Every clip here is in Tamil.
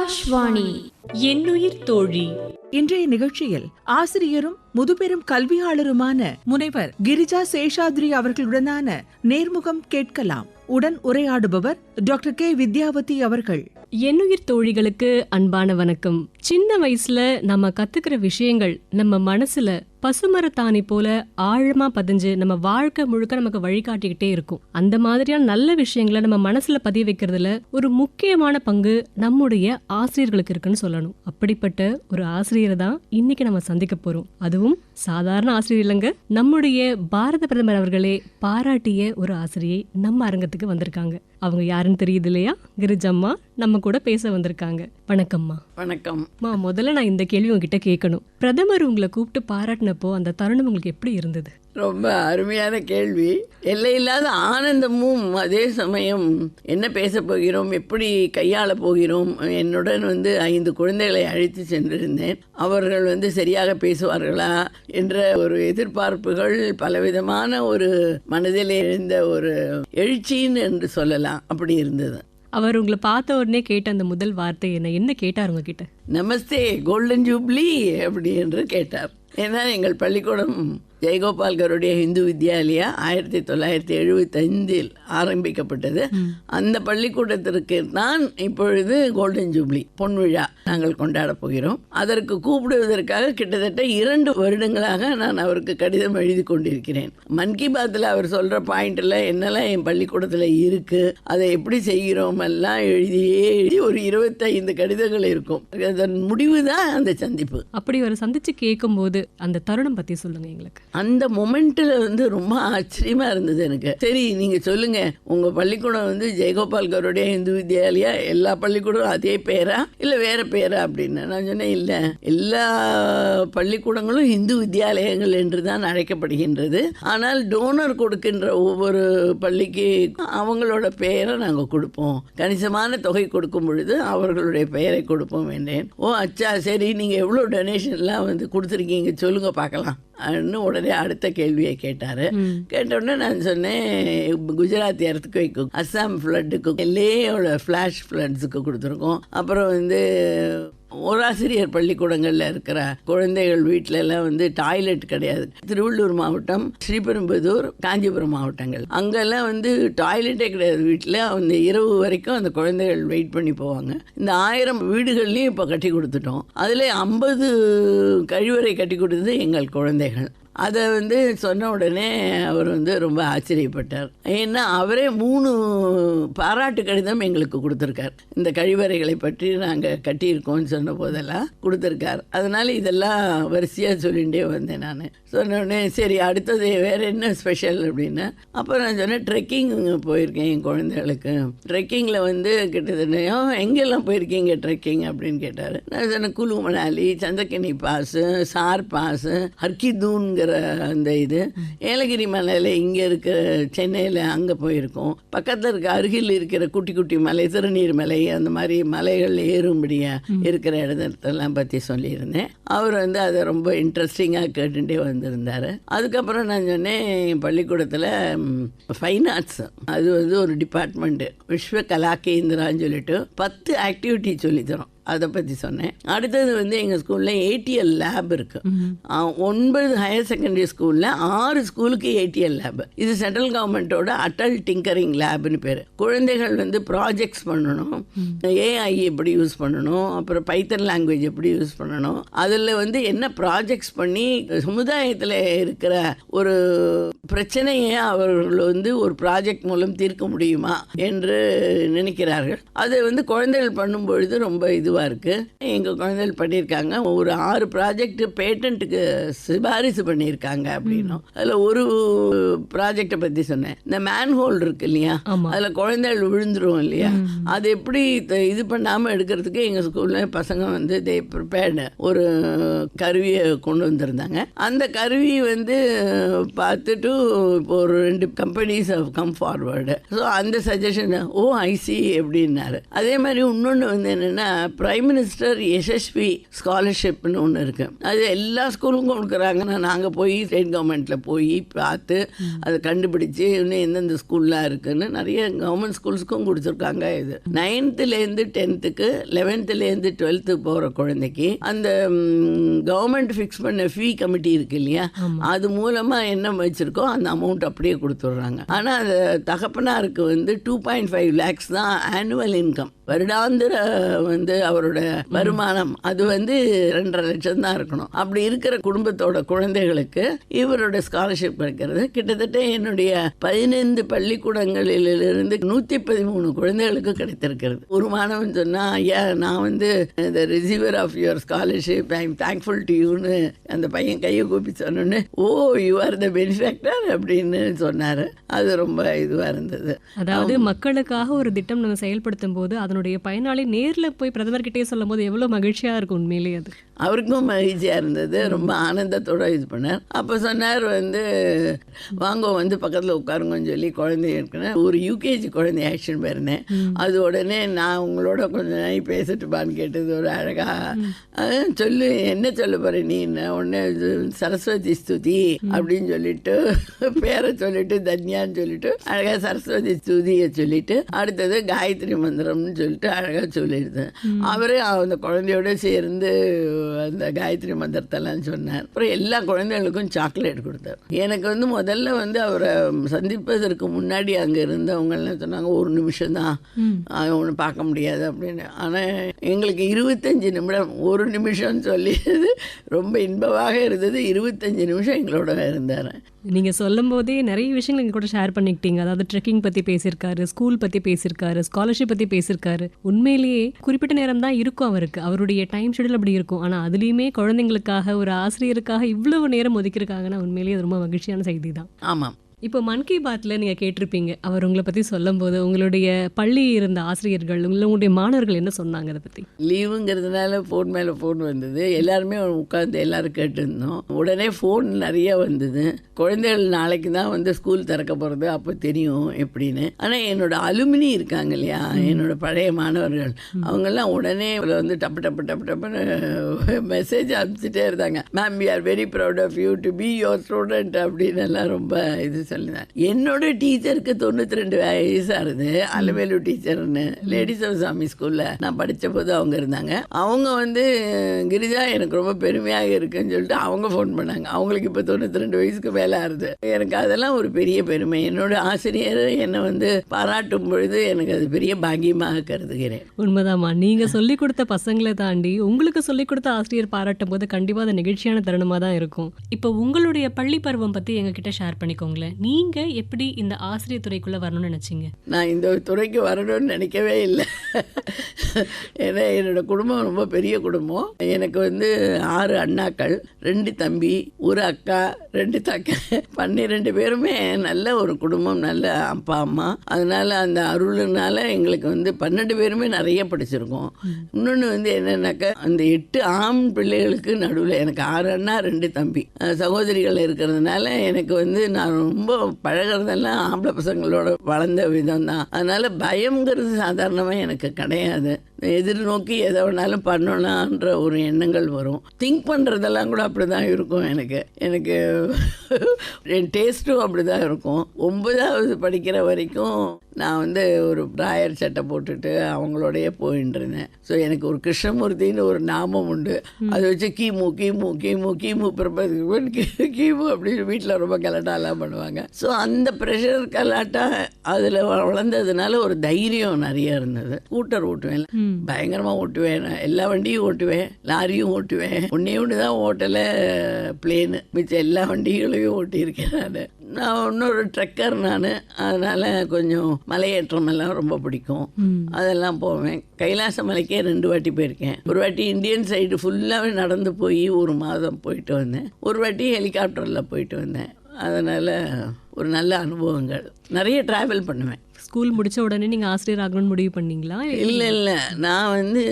ஆகாஷ்வாணி என்னுயிர் தோழி. இன்றைய நிகழ்ச்சியில் ஆசிரியரும் முதுபெரும் கல்வியாளருமான முனைவர் கிரிஜா சேஷாத்ரி அவர்களுடனான நேர்முகம் கேட்கலாம். உடன் உரையாடுபவர் டாக்டர் கே வித்யாவதி அவர்கள். என்னுயிர் தோழிகளுக்கு அன்பான வணக்கம். சின்ன வயசுல நம்ம கத்துக்கிற விஷயங்கள் நம்ம மனசுல பசுமரத்தாணி போல ஆழமா பதிஞ்சு நம்ம வாழ்க்கை முழுக்க நமக்கு வழிகாட்டிக்கிட்டே இருக்கும். அந்த மாதிரியான நல்ல விஷயங்களை நம்ம மனசுல பதிய வைக்கிறதுல ஒரு முக்கியமான பங்கு நம்முடைய ஆசிரியர்களுக்கு இருக்குன்னு சொல்லணும். அப்படிப்பட்ட ஒரு ஆசிரியரை தான் இன்னைக்கு நம்ம சந்திக்க போறோம். அதுவும் சாதாரண ஆசிரியர் இல்லைங்க, நம்முடைய பாரத பிரதமர் அவர்களே பாராட்டிய ஒரு ஆசிரியை நம்ம அரங்கத்துக்கு வந்திருக்காங்க. அவங்க யாருன்னு தெரியுது இல்லையா? கிரிஜம்மா நம்ம கூட பேச வந்திருக்காங்க. வணக்கம்மா. வணக்கம். முதல்ல நான் இந்த கேள்வி உங்ககிட்ட கேட்கணும். பிரதமர் உங்களை கூப்பிட்டு பாராட்டினப்போ அந்த தருணம் உங்களுக்கு எப்படி இருந்தது? ரொம்ப அருமையான கேள்வி. எல்லையில்லாத ஆனந்தமும் அதே சமயம் என்ன பேச போகிறோம், எப்படி கையாள போகிறோம். என்னுடன் 5 குழந்தைகளை அழைத்து சென்றிருந்தேன். அவர்கள் சரியாக பேசுவார்களா என்ற ஒரு எதிர்பார்ப்புகள், பலவிதமான ஒரு மனதில் எழுந்த ஒரு எழுச்சின்னு என்று சொல்லலாம். அப்படி இருந்தது. அவர் உங்களை பார்த்த உடனே கேட்ட அந்த முதல் வார்த்தை என்ன கேட்டார் உங்ககிட்ட? நமஸ்தே கோல்டன் ஜூப்ளி அப்படி என்று கேட்டார். ஏன்னா எங்கள் பள்ளிக்கூடம் ஜெயகோபால் கருடைய இந்து வித்யாலயா 1975 ஆரம்பிக்கப்பட்டது. அந்த பள்ளிக்கூடத்திற்கு தான் இப்பொழுது கோல்டன் ஜூப்ளி பொன் விழா நாங்கள் கொண்டாட போகிறோம். அதற்கு கூப்பிடுவதற்காக கிட்டத்தட்ட 2 வருடங்களாக நான் அவருக்கு கடிதம் எழுதி கொண்டிருக்கிறேன். மன் கி பாத்தில் அவர் சொல்கிற பாயிண்டில் என்னெல்லாம் என் பள்ளிக்கூடத்தில் இருக்குது, அதை எப்படி செய்கிறோம் எல்லாம் எழுதி ஒரு 25 கடிதங்கள் இருக்கும். அதன் முடிவு தான் அந்த சந்திப்பு. அப்படி ஒரு சந்திச்சு கேட்கும்போது அந்த தருணம் பற்றி சொல்லுங்க எங்களுக்கு. அந்த மொமெண்ட்டில் ரொம்ப ஆச்சரியமாக இருந்தது எனக்கு. சரி, நீங்கள் சொல்லுங்கள், உங்கள் பள்ளிக்கூடம் ஜெயகோபால் கருடைய இந்து வித்யாலயா, எல்லா பள்ளிக்கூடம் அதே பேரா இல்லை வேறு பேரா அப்படின்னு. நான் சொன்னேன், இல்லை, எல்லா பள்ளிக்கூடங்களும் இந்து வித்யாலயங்கள் என்று தான் அழைக்கப்படுகின்றது. ஆனால் டோனர் கொடுக்கின்ற ஒவ்வொரு பள்ளிக்கு அவங்களோட பெயரை நாங்கள் கொடுப்போம். கணிசமான தொகை கொடுக்கும் பொழுது அவர்களுடைய பெயரை கொடுப்போம் என்றேன். ஓ அச்சா, சரி, நீங்கள் எவ்வளோ டொனேஷன்லாம் கொடுத்துருக்கீங்க சொல்லுங்க பார்க்கலாம் அப்படின்னு உடனே அடுத்த கேள்வியை கேட்டார். கேட்டவுடனே நான் சொன்னேன், குஜராத் எர்த்குவேக்கு, அஸ்ஸாம் ஃப்ளட்டுக்கு, எல்லையோட ஃப்ளாஷ் ஃப்ளட்ஸுக்கு கொடுத்துருக்கோம். அப்புறம் ஓராசிரியர் பள்ளிக்கூடங்களில் இருக்கிற குழந்தைகள் வீட்டிலலாம் டாய்லெட் கிடையாது. திருவள்ளூர் மாவட்டம், ஸ்ரீபெரும்புதூர், காஞ்சிபுரம் மாவட்டங்கள் அங்கெல்லாம் டாய்லெட்டே கிடையாது. வீட்டில் இரவு வரைக்கும் அந்த குழந்தைகள் வெயிட் பண்ணி போவாங்க. இந்த 1000 வீடுகள்லையும் இப்போ கட்டி கொடுத்துட்டோம். அதில் 50 கழிவறை கட்டி கொடுத்தது எங்கள் குழந்தைகள். அதை சொன்ன உடனே அவர் ரொம்ப ஆச்சரியப்பட்டார். ஏன்னா அவரே 3 பாராட்டு கடிதம் எங்களுக்கு கொடுத்துருக்கார். இந்த கழிவறைகளை பற்றி நாங்கள் கட்டியிருக்கோம்னு சொன்ன போதெல்லாம் கொடுத்துருக்கார். அதனால் இதெல்லாம் வரிசையாக சொல்லிகிட்டே வந்தேன். நான் சொன்ன உடனே சரி, அடுத்தது வேறு என்ன ஸ்பெஷல் அப்படின்னு. அப்புறம் நான் சொன்னேன், ட்ரெக்கிங் போயிருக்கேன் என் குழந்தைகளுக்கு. ட்ரெக்கிங்கில் கிட்டத்தட்ட எங்கெல்லாம் போயிருக்கீங்க ட்ரெக்கிங் அப்படின்னு கேட்டார். நான் சொன்னேன், குலு மணாலி, சந்தக்கனி பாஸு, சார் பாஸு, ஹர்கிதூன்கிற அந்த ஏலகிரி மலையில் இங்கே இருக்கிற சென்னையில் அங்கே போயிருக்கோம். பக்கத்தில் இருக்க அருகில் இருக்கிற குட்டி குட்டி மலை, திருநீர் மலை, அந்த மாதிரி மலைகள் ஏறும்படியாக இருக்கிற இடத்தெல்லாம் பற்றி சொல்லியிருந்தேன். அவர் அதை ரொம்ப இன்ட்ரெஸ்டிங்காக கேட்டுகிட்டே வந்திருந்தார். அதுக்கப்புறம் நான் சொன்னேன், என் பள்ளிக்கூடத்தில் ஃபைன் ஆர்ட்ஸ் அது ஒரு டிபார்ட்மெண்ட்டு, விஸ்வ கலா கேந்திரான்னு சொல்லிட்டு 10 ஆக்டிவிட்டி சொல்லித்தரோம். அதை பற்றி சொன்னேன். அடுத்தது எங்கள் ஸ்கூலில் ATL லேப் இருக்குது. 9 ஹையர் செகண்டரி ஸ்கூலில் 6 ஸ்கூலுக்கு ATL லேப். இது சென்ட்ரல் கவர்மெண்ட்டோட அட்டல் டிங்கரிங் லேப்னு பேர். குழந்தைகள் ப்ராஜெக்ட்ஸ் பண்ணணும், AI எப்படி யூஸ் பண்ணணும், அப்புறம் பைத்தன் லாங்குவேஜ் எப்படி யூஸ் பண்ணணும், அதில் என்ன ப்ராஜெக்ட்ஸ் பண்ணி சமுதாயத்தில் இருக்கிற ஒரு பிரச்சனையை அவர்கள் ஒரு ப்ராஜெக்ட் மூலம் தீர்க்க முடியுமா என்று நினைக்கிறார்கள். அதை குழந்தைகள் பண்ணும்பொழுது ரொம்ப இருக்கு. எங்கள் குழந்தைகள் பண்ணியிருக்காங்க. ஒரு 6 ப்ராஜெக்ட் பேட்டன்ட்டுக்கு சிபாரிசு பண்ணியிருக்காங்க அப்படின்னும். அதில் ஒரு ப்ராஜெக்டை பற்றி சொன்னேன். இந்த மேன்ஹோல் இருக்கு இல்லையா, அதில் குழந்தைகள் விழுந்துரும் இல்லையா, அது எப்படி இது பண்ணாமல் எடுக்கிறதுக்கு எங்கள் ஸ்கூலில் பசங்க தே ப்ரிப்பேர்டு ஒரு கருவியை கொண்டு வந்திருந்தாங்க. அந்த கருவி பார்த்துட்டு இப்போ ஒரு 2 கம்பெனிஸ் கம் ஃபார்வர்டு. ஸோ அந்த சஜஷன், ஓ ஐசி அப்படின்னாரு. அதே மாதிரி இன்னொன்று என்னென்னா, பிரைம் மினிஸ்டர் யசஸ்வி ஸ்காலர்ஷிப்னு ஒன்று இருக்குது. அது எல்லா ஸ்கூலுக்கும் கொடுக்குறாங்கன்னா நாங்கள் போய் ஸ்டேட் கவர்மெண்ட்டில் போய் பார்த்து அதை கண்டுபிடிச்சி இன்னும் எந்தெந்த ஸ்கூல்லாம் இருக்குதுன்னு நிறைய கவர்மெண்ட் ஸ்கூல்ஸுக்கும் கொடுத்துருக்காங்க. இது 9th-லேருந்து 10th-க்கு 11th-லேருந்து 12th போகிற குழந்தைக்கு அந்த கவர்மெண்ட் ஃபிக்ஸ் பண்ண ஃபீ கமிட்டி இருக்கு இல்லையா, அது மூலமாக என்ன வச்சுருக்கோ அந்த அமௌண்ட் அப்படியே கொடுத்துட்றாங்க. ஆனால் அது தகப்பனாருக்கு வந்து 2.5 lakhs தான் ஆனுவல் இன்கம், வருடாந்திர வந்து அவரோட வருமானம். அது வந்து 2.5 லட்சம் தான் இருக்கணும். அப்படி இருக்கிற குடும்பத்தோட குழந்தைகளுக்கு இவரோட ஸ்காலர்ஷிப் கிடைக்கிறது. கிட்டத்தட்ட என்னுடைய 15 பள்ளிக்கூடங்களிலிருந்து 113 குழந்தைகளுக்கு கிடைத்திருக்கிறது. ஒரு மாணவன் சொன்னா, ஐயா நான் வந்து the receiver of your scholarship, I am thankful to யூன்னு அந்த பையன் கையை கூப்பி சொன்னோன்னு, oh you are the benefactor அப்படின்னு சொன்னார். அது ரொம்ப இதுவாக இருந்தது. அதாவது மக்களுக்காக ஒரு திட்டம் நம்ம செயல்படுத்தும் போது அதனுடைய பயனாளி நேர்ல போய் பிரதமர்கிட்டே சொல்லும் போது எவ்வளவு மகிழ்ச்சியா இருக்கும். உண்மையிலேயே அது அவருக்கும் மகிழ்ச்சியாக இருந்தது. ரொம்ப ஆனந்தத்தோடு இது பண்ணார். அப்போ சொன்னார் வந்து வாங்க வந்து பக்கத்தில் உட்காருங்கன்னு சொல்லி குழந்தை இருக்குன்னு ஒரு யூகேஜி குழந்தை ஆக்ஷன் போயிருந்தேன். அது உடனே நான் உங்களோட கொஞ்சம் நாள் பேசட்டுப்பான்னு கேட்டது. ஒரு அழகாக சொல்லு, என்ன சொல்ல போகிற நீ, உடனே சரஸ்வதி ஸ்துதி அப்படின்னு சொல்லிட்டு பேரை சொல்லிட்டு தன்யான்னு சொல்லிட்டு அழகாக சரஸ்வதி ஸ்துதியை சொல்லிட்டு அடுத்தது காயத்ரி மந்திரம்னு சொல்லிட்டு அழகாக சொல்லியிருந்தேன். அவரே அந்த குழந்தையோட சேர்ந்து அந்த காயத்ரி மந்திரத்தெல்லாம் சொன்னார். அப்புறம் எல்லா குழந்தைகளுக்கும் சாக்லேட் கொடுத்தார். எனக்கு வந்து முதல்ல வந்து அவரை சந்திப்பதற்கு முன்னாடி அங்கே இருந்தவங்கலாம் சொன்னாங்க, ஒரு நிமிஷம் தான் ஒன்று பார்க்க முடியாது அப்படின்னு. ஆனால் எங்களுக்கு 25 நிமிடம், ஒரு நிமிஷம்னு சொல்லி ரொம்ப இன்பமாக இருந்தது. 25 நிமிஷம் எங்களோட இருந்தார். நீங்க சொல்லும் போதே நிறைய விஷயங்கள் எங்க கூட ஷேர் பண்ணிக்கிட்டீங்க. அதாவது ட்ரெக்கிங் பத்தி பேசியிருக்காரு, ஸ்கூல் பத்தி பேசியிருக்காரு, ஸ்காலர்ஷிப் பத்தி பேசியிருக்காரு. உண்மையிலேயே குறிப்பிட்ட நேரம் தான் இருக்கும் அவருக்கு, அவருடைய டைம் ஷெடியூல் அப்படி இருக்கும். ஆனா அதுலயுமே குழந்தைங்களுக்காக ஒரு ஆசிரியருக்காக இவ்வளவு நேரம் ஒதுக்கியிருக்காங்கன்னா உண்மையிலேயே அது ரொம்ப மகிழ்ச்சியான செய்தி தான். ஆமாம். இப்போ மன் கி பாத்தில் நீங்கள் கேட்டிருப்பீங்க, அவர் உங்களை பற்றி சொல்லும் போது உங்களுடைய பள்ளி இருந்த ஆசிரியர்கள் உங்களுடைய மாணவர்கள் என்ன சொன்னாங்க அதை பற்றி? லீவுங்கிறதுனால ஃபோன் மேலே ஃபோன் வந்தது. எல்லாருமே உட்காந்து எல்லோரும் கேட்டுருந்தோம். உடனே ஃபோன் நிறைய வந்தது. குழந்தைகள் நாளைக்கு தான் வந்து ஸ்கூல் திறக்க போகிறது, அப்போ தெரியும் எப்படின்னு. ஆனால் என்னோட அலுமினி இருக்காங்க இல்லையா, என்னோட பழைய மாணவர்கள், அவங்கெல்லாம் உடனே வந்து டப்பு டப்பு டப்பு டப்புன்னு மெசேஜ் அனுப்பிச்சிட்டே இருந்தாங்க. Ma'am we are very proud of you to be your student அப்படின்னு எல்லாம் ரொம்ப இது சொல்லிதான். என்னோட டீச்சருக்கு 92 வயசாகுது. அலவேலு டீச்சர்னு லேடிஸ் சாமி ஸ்கூல்ல நான் படித்த போது அவங்க இருந்தாங்க. அவங்க வந்து கிரிஜா எனக்கு ரொம்ப பெருமையாக இருக்குன்னு சொல்லிட்டு அவங்க ஃபோன் பண்ணாங்க. அவங்களுக்கு இப்போ 92 வயசுக்கு மேலே ஆகுது. எனக்கு அதெல்லாம் ஒரு பெரிய பெருமை. என்னோட ஆசிரியர் என்னை வந்து பாராட்டும் பொழுது எனக்கு அது பெரிய பாக்கியமாக கருதுகிறேன். உண்மைதாம்மா, நீங்க சொல்லிக் கொடுத்த பசங்களை தாண்டி உங்களுக்கு சொல்லிக் கொடுத்த ஆசிரியர் பாராட்டும் போது கண்டிப்பா அது நிகழ்ச்சியான தருணமா தான் இருக்கும். இப்போ உங்களுடைய பள்ளி பருவம் பத்தி எங்ககிட்ட ஷேர் பண்ணிக்கோங்களேன். நீங்க எப்படி இந்த ஆசிரியர் துறைக்குள்ள வரணும்னு நினைச்சீங்க? நான் இந்த துறைக்கு வரணும்னு நினைக்கவே இல்லை. ஏன்னா என்னோட குடும்பம் ரொம்ப பெரிய குடும்பம். எனக்கு வந்து 6 அண்ணாக்கள், 2 தம்பி, 1 அக்கா, 2 தக்கை, 12 பேருமே நல்ல ஒரு குடும்பம், நல்ல அப்பா அம்மா. அதனால அந்த அருள்னால எங்களுக்கு வந்து 12 பேருமே நிறைய படிச்சிருக்கோம். இன்னொன்று வந்து என்னன்னாக்கா, அந்த 8 ஆண் பிள்ளைகளுக்கு நடுவில் எனக்கு 6 அண்ணா 2 தம்பி சகோதரிகள் இருக்கிறதுனால எனக்கு வந்து நான் ரொம்ப பழகிறதெல்லாம் ஆம்பளை பசங்களோட வளர்ந்த விதம் தான். அதனால பயம்ங்கிறது சாதாரணமாக எனக்கு கிடையாது. எதிர்நோக்கி எதை வேணாலும் பண்ணணுன்ற ஒரு எண்ணங்கள் வரும். திங்க் பண்ணுறதெல்லாம் கூட அப்படி தான் இருக்கும். எனக்கு என் டேஸ்ட்டும் அப்படி தான் இருக்கும். 9வது படிக்கிற வரைக்கும் நான் வந்து ஒரு பிராயர் சட்டை போட்டுட்டு அவங்களோடைய போயின்னு இருந்தேன். ஸோ எனக்கு ஒரு கிருஷ்ணமூர்த்தின்னு ஒரு நாமம் உண்டு. அதை வச்சு கீமு கீமு கீமு கீமு கீமு அப்படின்னு வீட்டில் ரொம்ப கலாட்டாலாம் பண்ணுவாங்க. ஸோ அந்த ப்ரெஷர் கலாட்டா அதில் வளர்ந்ததுனால ஒரு தைரியம் நிறைய இருந்தது. ஸ்கூட்டர் ஓட்டுவேன், பயங்கரமாக ஓட்டுவேன். நான் எல்லா வண்டியும் ஓட்டுவேன், லாரியும் ஓட்டுவேன். ஒன்று தான் ஓட்டலை, பிளேனு. மிச்சம் எல்லா வண்டிகளையும் ஓட்டியிருக்கேன். நான் இன்னொரு ட்ரெக்கர் நான். அதனால் கொஞ்சம் மலையேற்றம் எல்லாம் ரொம்ப பிடிக்கும். அதெல்லாம் போவேன். கைலாச மலைக்கே 2 வாட்டி போயிருக்கேன். ஒரு வாட்டி இந்தியன் சைடு ஃபுல்லாகவே நடந்து போய் 1 மாதம் போயிட்டு வந்தேன். ஒரு வாட்டி ஹெலிகாப்டரில் போயிட்டு வந்தேன். அதனால் ஒரு நல்ல அனுபவங்கள். நிறைய ட்ராவல் பண்ணுவேன். ஸ்கூல் முடிச்ச உடனே நீங்க ஆசிரியர் ஆகணும்னு முடிவு பண்ணீங்களா? இல்லை நான் வந்து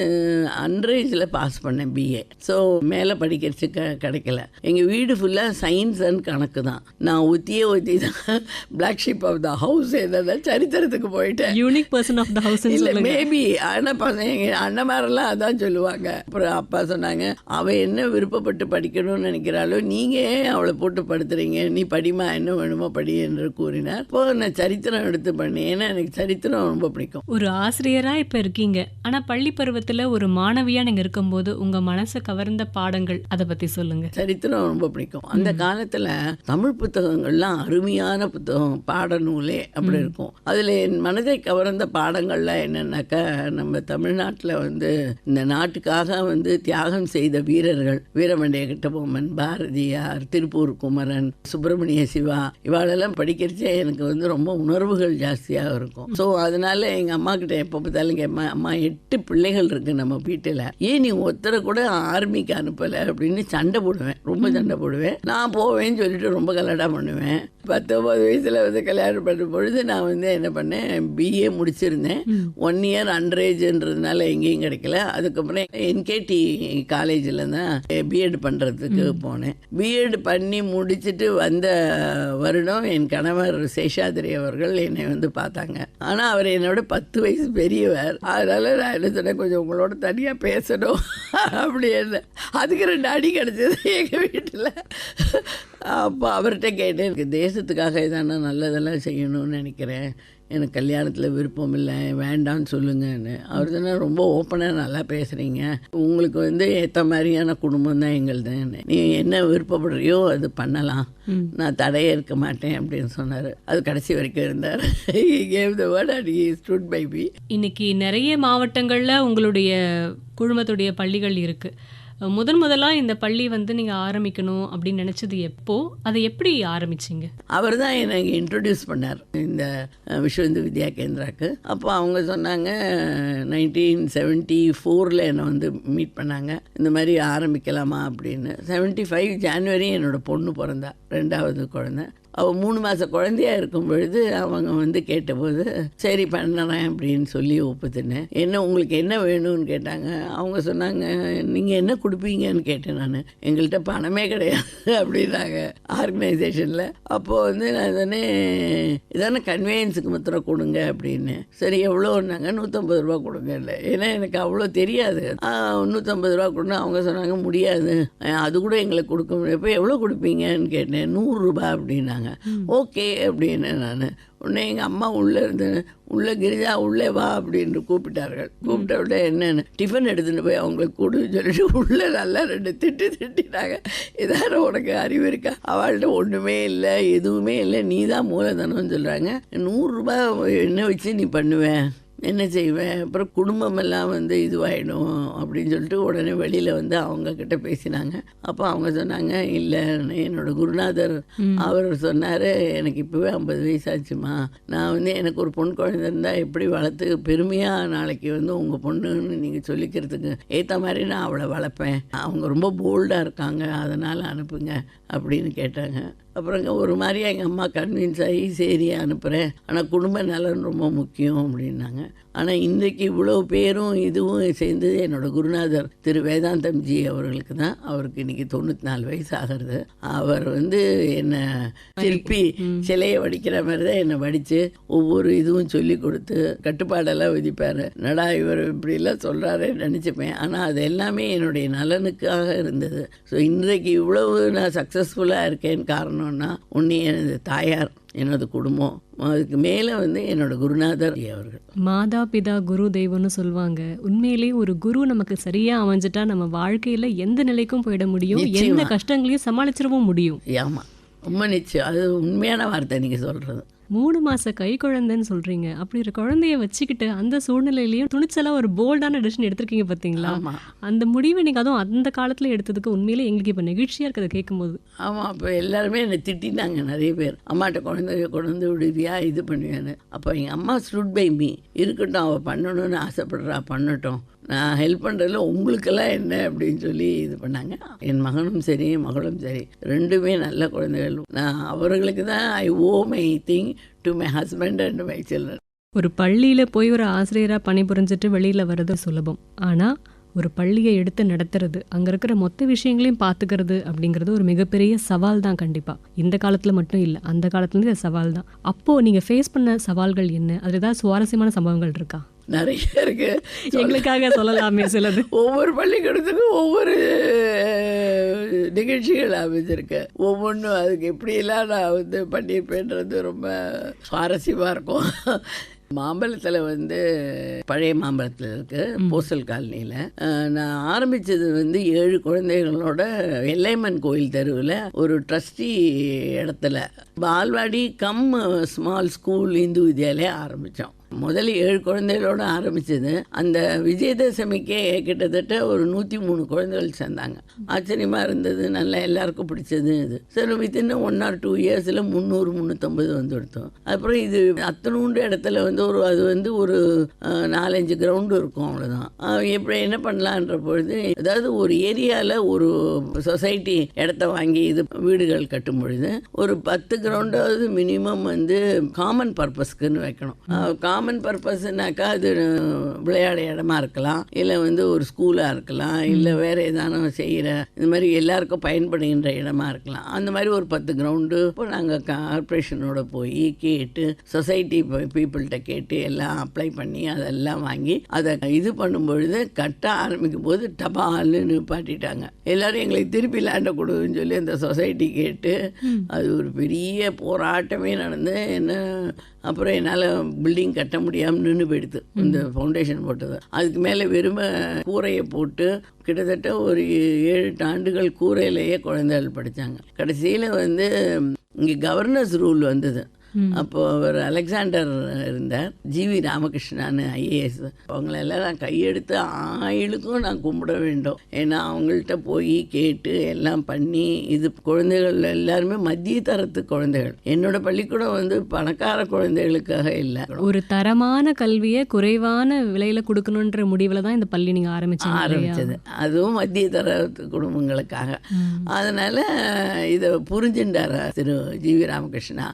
அன்ரேஜில் பாஸ் பண்ணேன் பிஏ. ஸோ மேலே படிக்கிறதுக்கு கிடைக்கல. எங்கள் வீடு ஃபுல்லாக சயின்ஸ் அண்ட் கணக்கு தான். நான் ஒத்தி தான் black sheep of the house என்னன்னா சரித்திரத்துக்கு போயிட்டேன். Unique person of the house. இல்லை மேபி. ஆனால் பசங்க எங்கள் அண்ணமாரெல்லாம் அதான் சொல்லுவாங்க. அப்புறம் அப்பா சொன்னாங்க, அவள் என்ன விருப்பப்பட்டு படிக்கணும்னு நினைக்கிறாளோ நீங்கள் ஏன் அவளை போட்டு படுத்துறீங்க, நீ படிமா, என்ன வேணுமோ படி என்று கூறினார். இப்போ நான் சரித்திரம் எடுத்து பண்ணேன். ஏன்னா எனக்கு சரித்திரம் ரொம்ப பிடிக்கும். ஒரு ஆசிரியரா இப்ப இருக்கீங்க, ஆனா பள்ளி பருவத்துல ஒரு மாணவியா நீங்க இருக்கும்போது உங்க மனசை கவர்ந்த பாடங்கள் அதை பத்தி சொல்லுங்க. சரித்திரம் ரொம்ப பிடிக்கும். அந்த காலத்துல தமிழ் புத்தகங்கள்லாம் அருமையான புத்தகம், பாடநூலே அப்படி இருக்கும். அதுல என் மனதை கவர்ந்த பாடங்கள்லாம் என்னன்னாக்கா, நம்ம தமிழ்நாட்டில் வந்து இந்த நாட்டுக்காக வந்து தியாகம் செய்த வீரர்கள், வீரமண்டிய கட்டபொம்மன், பாரதியார், திருப்பூர் குமரன், சுப்பிரமணிய சிவா, இவாளெல்லாம் படிக்கிறச்சே எனக்கு வந்து ரொம்ப உணர்வுகள் ஜாஸ்தியாக இருக்கும். ஸோ அதனால எங்கள் அம்மா கிட்ட எப்போ பார்த்தாலும் அம்மா 8 பிள்ளைகள் இருக்கு நம்ம வீட்டில், ஏன் நீ ஒருத்தரை கூட ஆர்மிக்கு அனுப்பலை அப்படின்னு சண்டை போடுவேன். ரொம்ப சண்டை போடுவேன். நான் போவேன்னு சொல்லிட்டு ரொம்ப கலடா பண்ணுவேன். 19 வயசில் வந்து கல்யாணம் பண்ணும் பொழுது நான் வந்து என்ன பண்ணேன், பிஏ முடிச்சிருந்தேன். 1 இயர் அன்ரேஜ்ன்றதுனால எங்கேயும் கிடைக்கல. அதுக்கப்புறம் என்கேடி காலேஜில் தான் பிஎட் பண்ணுறதுக்கு போனேன். பிஎட் பண்ணி முடிச்சுட்டு வந்த வருடம் என் கணவர் சேஷாதிரி அவர்கள் என்னை வந்து பார்த்தாங்க. ஆனால் அவர் என்னோட 10 வயசு பெரியவர். அதனால நான் என்ன சொன்னேன், கொஞ்சம் உங்களோட தனியாக பேசணும் அப்படின்னு. அதுக்கு 2 அடி கிடச்சது எங்கள் வீட்டில். அப்போ அவர்கிட்ட கேட்டேன், எனக்கு தேசத்துக்காக எதானா நல்லதெல்லாம் செய்யணும்னு நினைக்கிறேன், எனக்கு கல்யாணத்தில் விருப்பம் இல்லை, வேண்டாம்னு சொல்லுங்கன்னு. அவர் சொன்னால், ரொம்ப ஓப்பனாக நல்லா பேசுகிறீங்க, உங்களுக்கு வந்து ஏற்ற மாதிரியான குடும்பம் தான் எங்களுதுன்னு, நீ என்ன விருப்பப்படுறியோ அது பண்ணலாம், நான் தடையே இருக்க மாட்டேன் அப்படின்னு சொன்னார். அது கடைசி வரைக்கும் இருந்தார். He gave the word and he stood by me. இன்னைக்கு நிறைய மாவட்டங்களில் உங்களுடைய குழுமத்துடைய பள்ளிகள் இருக்கு. முதலா இந்த பள்ளி வந்து நீங்க ஆரம்பிக்கணும் அப்படின்னு நினைச்சது எப்போ, அதை எப்படி ஆரம்பிச்சீங்க? அவர் தான் எனக்கு இன்ட்ரடியூஸ் பண்ணார் இந்த விஸ்வ இந்து வித்யா கேந்திராக்கு. அப்போ அவங்க சொன்னாங்க, 1974 என்னை வந்து மீட் பண்ணாங்க, இந்த மாதிரி ஆரம்பிக்கலாமா அப்படின்னு. 75 ஜான்வரி என்னோட பொண்ணு பிறந்தா, 2வது குழந்தை. அவள் 3 மாத குழந்தையாக இருக்கும் பொழுது அவங்க வந்து கேட்டபோது சரி பண்ணுறேன் அப்படின்னு சொல்லி ஒப்புத்தினேன். என்ன உங்களுக்கு என்ன வேணும்னு கேட்டாங்க. அவங்க சொன்னாங்க, நீங்கள் என்ன கொடுப்பீங்கன்னு கேட்டேன். நான் எங்கள்கிட்ட பணமே கிடையாது அப்படின்னாங்க ஆர்கனைசேஷனில். அப்போது வந்து நான் இதானே கன்வேயன்ஸுக்கு மாத்திரம் கொடுங்க அப்படின்னு. சரி எவ்வளோன்னாங்க, 150 ரூபா கொடுங்க. இல்லை, ஏன்னா எனக்கு அவ்வளோ தெரியாது. 150 ரூபா கொடுங்க. அவங்க சொன்னாங்க முடியாது, அது கூட எங்களுக்கு கொடுக்க முடியாது. இப்போ எவ்வளோ கொடுப்பீங்கன்னு கேட்டேன். 100 ரூபா அப்படின்னாங்க. ஓகே அப்படின்னு நான் உடனே எங்கள் அம்மா உள்ளே கிரிஜா உள்ளே வா அப்படின்னு கூப்பிட்டார்கள். கூப்பிட்ட உடனே என்னென்னு டிஃபன் எடுத்துகிட்டு போய் அவங்களுக்கு கொடுன்னு சொல்லிட்டு உள்ளே நல்லா 2 திட்டினாங்க. இதான உனக்கு அறிவு இருக்கா, அவள்கிட்ட ஒன்றுமே இல்லை, எதுவுமே இல்லை, நீ தான் மூலதனம்னு சொல்கிறாங்க, 100 ரூபா என்ன வச்சு நீ பண்ணுவேன், என்ன செய்வேன், அப்புறம் குடும்பமெல்லாம் வந்து இதுவாகிடும் அப்படின்னு சொல்லிட்டு உடனே வெளியில் வந்து அவங்கக்கிட்ட பேசினாங்க. அப்போ அவங்க சொன்னாங்க, இல்லை என்னோட குருநாதர் அவர் சொன்னார், எனக்கு இப்போவே 50 வயசாச்சுமா, நான் வந்து எனக்கு ஒரு பொண்ணு குழந்தை இருந்தால் எப்படி வளர்த்து பெருமையாக நாளைக்கு வந்து உங்கள் பொண்ணுன்னு நீங்கள் சொல்லிக்கிறதுக்கு ஏற்ற மாதிரி நான் அவளை வளர்ப்பேன், அவங்க ரொம்ப போல்டாக இருக்காங்க, அதனால் அனுப்புங்க அப்படின்னு கேட்டாங்க. அப்புறங்க ஒரு மாதிரியாக எங்கள் அம்மா கன்வின்ஸ் ஆகி சரி அனுப்புகிறேன், ஆனால் குடும்ப நலன் ரொம்ப முக்கியம் அப்படின்னாங்க. ஆனால் இன்றைக்கு இவ்வளோ பேரும் இதுவும் சேர்ந்தது என்னோட குருநாதர் திரு வேதாந்தம்ஜி அவர்களுக்கு தான். அவருக்கு இன்றைக்கி 94 வயசு ஆகிறது. அவர் வந்து என்னை சிற்பி சிலையை வடிக்கிற மாதிரி தான் என்னை வடித்து ஒவ்வொரு இதுவும் சொல்லி கொடுத்து கட்டுப்பாடெல்லாம் விதிப்பார். நடா இவர் இப்படிலாம் சொல்கிறாருன்னு நினச்சிப்பேன், ஆனால் அது எல்லாமே என்னுடைய நலனுக்காக இருந்தது. ஸோ இன்றைக்கு இவ்வளவு நான் சக்ஸஸ்ஃபுல்லாக இருக்கேன்னு காரணம்னா ஒன்று எனது தாயார், எனது குடும்பம், அதுக்கு மேலே வந்து என்னோட குருநாதர் அவர்கள். மாதா பிதா குரு தெய்வம்னு சொல்லுவாங்க. உண்மையிலேயே ஒரு குரு நமக்கு சரியா அமைஞ்சிட்டா நம்ம வாழ்க்கையில எந்த நிலைக்கும் போயிட முடியும், எந்த கஷ்டங்களையும் சமாளிச்சிடவும் முடியும். ஆமாம், ரொம்ப நிச்சயம், அது உண்மையான வார்த்தை நீங்கள் சொல்கிறது. 3 மாச கை குழந்தைன்னு சொல்றீங்க. அப்படி ஒரு குழந்தைய வச்சுக்கிட்டு அந்த சூழ்நிலையிலையும் துணிச்சலா ஒரு போல்டான டிசிஷன் எடுத்திருக்கீங்க பார்த்தீங்களா? அந்த முடிவை நீங்கள் அதுவும் அந்த காலத்தில் எடுத்ததுக்கு உண்மையிலே எங்களுக்கு இப்போ நெகிழ்ச்சியாக இருக்கிறத கேட்கும்போது. ஆமாம், அப்போ எல்லாருமே என்னை திட்டினாங்க நிறைய பேர், அம்மாட்ட குழந்தைய கொண்டு விடுவியா இது பண்ணுவேன்னு. அப்போ எங்கள் அம்மா ஸ்டுட் பை மீ, இருக்கட்டும் அவள் பண்ணணும்னு ஆசைப்படுறா, பண்ணட்டும், நான் ஹெல்ப் பண்ணுறதுல உங்களுக்கெல்லாம் என்ன அப்படின்னு சொல்லி இது பண்ணாங்க. என் மகனும் சரி மகளும் சரி 2மே நல்ல குழந்தைகள். நான் அவர்களுக்கு தான் I owe my thing to my husband and my children. ஒரு பள்ளியில போய் ஒரு ஆசிரியரா பணிபுரிஞ்சிட்டு வெளியில வர்றது சுலபம். ஆனா ஒரு பள்ளியை எடுத்து நடத்துறது, அங்க இருக்கிற மொத்த விஷயங்களையும் பாத்துக்கிறது அப்படிங்கிறது ஒரு மிகப்பெரிய சவால் தான். கண்டிப்பா இந்த காலத்துல மட்டும் இல்ல, அந்த காலத்துல இருந்து சவால் தான். அப்போ நீங்க ஃபேஸ் பண்ண சவால்கள் என்ன? அதுல ஏதாவது சுவாரஸ்யமான சம்பவங்கள் இருக்கா? நிறைய இருக்கு, எங்களுக்காக சொல்லலாமே சிலது. ஒவ்வொரு பள்ளிக்கூடத்துக்கும் ஒவ்வொரு நிகழ்ச்சிகள் அமைஞ்சிருக்கு. ஒவ்வொன்றும் அதுக்கு எப்படியெல்லாம் நான் வந்து பண்ணியிருப்பேன்றது ரொம்ப சுவாரஸ்யமாக இருக்கும். மாம்பழத்தில் வந்து பழைய மாம்பழத்தில் இருக்கு போஸ்டல் காலனியில் நான் ஆரம்பித்தது வந்து 7 குழந்தைகளோட எல்லையம்மன் கோயில் தெருவில் ஒரு ட்ரஸ்டி இடத்துல balwadi cum small school Hindu Vidyalaya ஆரம்பித்தோம். முதல்ல 7 குழந்தைகளோடு ஆரம்பித்தது. அந்த விஜயதசமிக்கே கிட்டத்தட்ட ஒரு 103 குழந்தைகள் சேர்ந்தாங்க. ஆச்சரியமாக இருந்தது, நல்லா எல்லாருக்கும் பிடிச்சது இது. சரி, வித்தின் 1 or 2 இயர்ஸில் 300-350 வந்து எடுத்தோம். அப்புறம் இது அத்தனூண்டு இடத்துல வந்து அது வந்து ஒரு 4-5 கிரவுண்டு இருக்கும், அவ்வளோதான். எப்படி என்ன பண்ணலான்ற பொழுது, அதாவது ஒரு ஏரியாவில் ஒரு சொசைட்டி இடத்த வாங்கி இது வீடுகள் கட்டும் பொழுது ஒரு 10 கிரவுண்டாவது மினிமம் வந்து காமன் பர்பஸ்க்குன்னு வைக்கணும். காமன் பர்பஸ்னாக்கா அது விளையாட இடமா இருக்கலாம், இல்லை வந்து ஒரு ஸ்கூலாக இருக்கலாம், இல்லை வேறு ஏதானும் செய்கிற இந்த மாதிரி எல்லாருக்கும் பயன்படுகின்ற இடமா இருக்கலாம். அந்த மாதிரி ஒரு 10 கிரவுண்டு இப்போ நாங்கள் கார்பரேஷனோட போய் கேட்டு சொசைட்டி பீப்புள்கிட்ட கேட்டு எல்லாம் அப்ளை பண்ணி அதெல்லாம் வாங்கி அதை இது பண்ணும்பொழுது கட்ட ஆரம்பிக்கும் போது டபால்னு நிப்பாட்டிட்டாங்க. எல்லோரும் எங்களுக்கு திருப்பி லேண்டை கொடுன்னு சொல்லி அந்த சொசைட்டி கேட்டு அது ஒரு பெரிய போராட்டமே நடந்து என்ன அப்புறம் என்னால் பில்டிங் கட்ட முடியாமல் நின்று போயிடுது. இந்த ஃபவுண்டேஷன் போட்டது அதுக்கு மேலே வெறுமை கூரையை போட்டு கிட்டத்தட்ட ஒரு 7-8 ஆண்டுகள் கூரையிலேயே குழந்தைகள் படித்தாங்க. கடைசியில் வந்து இங்கே கவர்னர்ஸ் ரூல் வந்தது. அப்போது அவர் அலெக்சாண்டர் இருந்தார், ஜிவி ராமகிருஷ்ணான்னு IAS. அவங்களெல்லாம் நான் கையெடுத்து ஆயிலுக்கும் நான் கும்பிட வேண்டும். ஏன்னா அவங்கள்ட்ட போய் கேட்டு எல்லாம் பண்ணி இது குழந்தைகள் எல்லாருமே மத்திய தரத்து குழந்தைகள். என்னோட பள்ளிக்கூடம் வந்து பணக்கார குழந்தைகளுக்காக இல்லை, ஒரு தரமான கல்வியை குறைவான விலையில கொடுக்கணுன்ற முடிவில் தான் இந்த பள்ளி நீங்கள் ஆரம்பிச்சது. அதுவும் மத்திய தரத்து குடும்பங்களுக்காக. அதனால் இதை புரிஞ்சுட்டார் திரு ஜிவி ராமகிருஷ்ணா.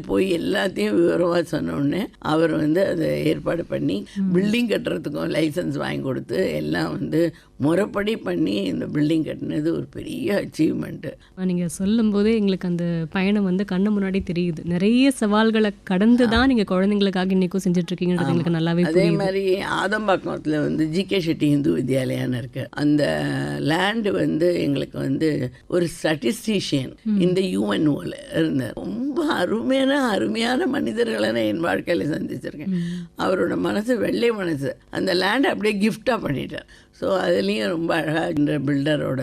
போய் எல்லாத்தையும் விவரமாக சொன்னோடனே அவர் வந்து அதை ஏற்பாடு பண்ணி பில்டிங் கட்டுறதுக்கும் லைசன்ஸ் வாங்கி கொடுத்து எல்லாம் வந்து முறைப்படி பண்ணி இந்த பில்டிங் கட்டினது ஒரு பெரிய அச்சீவ்மெண்ட்டு. நீங்கள் சொல்லும் போதே எங்களுக்கு அந்த பயணம் வந்து கண்ணு முன்னாடி தெரியுது. நிறைய சவால்களை கடந்து தான் நீங்கள் குழந்தைங்களுக்காக இன்னைக்கும் செஞ்சுட்டு இருக்கீங்கன்றது எங்களுக்கு நல்லாவே. அதே மாதிரி ஆதம்பாக்கத்தில் வந்து GK ஷெட்டி இந்து வித்யாலயான்னு இருக்கு. அந்த லேண்டு வந்து எங்களுக்கு வந்து ஒரு ஸ்டாட்டிஸ்டிஷியன் இந்த UNOல இருந்த ரொம்ப அருமையான மனிதர்களை நான் என் வாழ்க்கையில் சந்திச்சிருக்கேன். அவரோட மனசு வெள்ளை மனசு. அந்த லேண்டை அப்படியே கிஃப்டாக பண்ணிட்டார். ஸோ அதுலேயும் ரொம்ப அழகாக இந்த பில்டரோட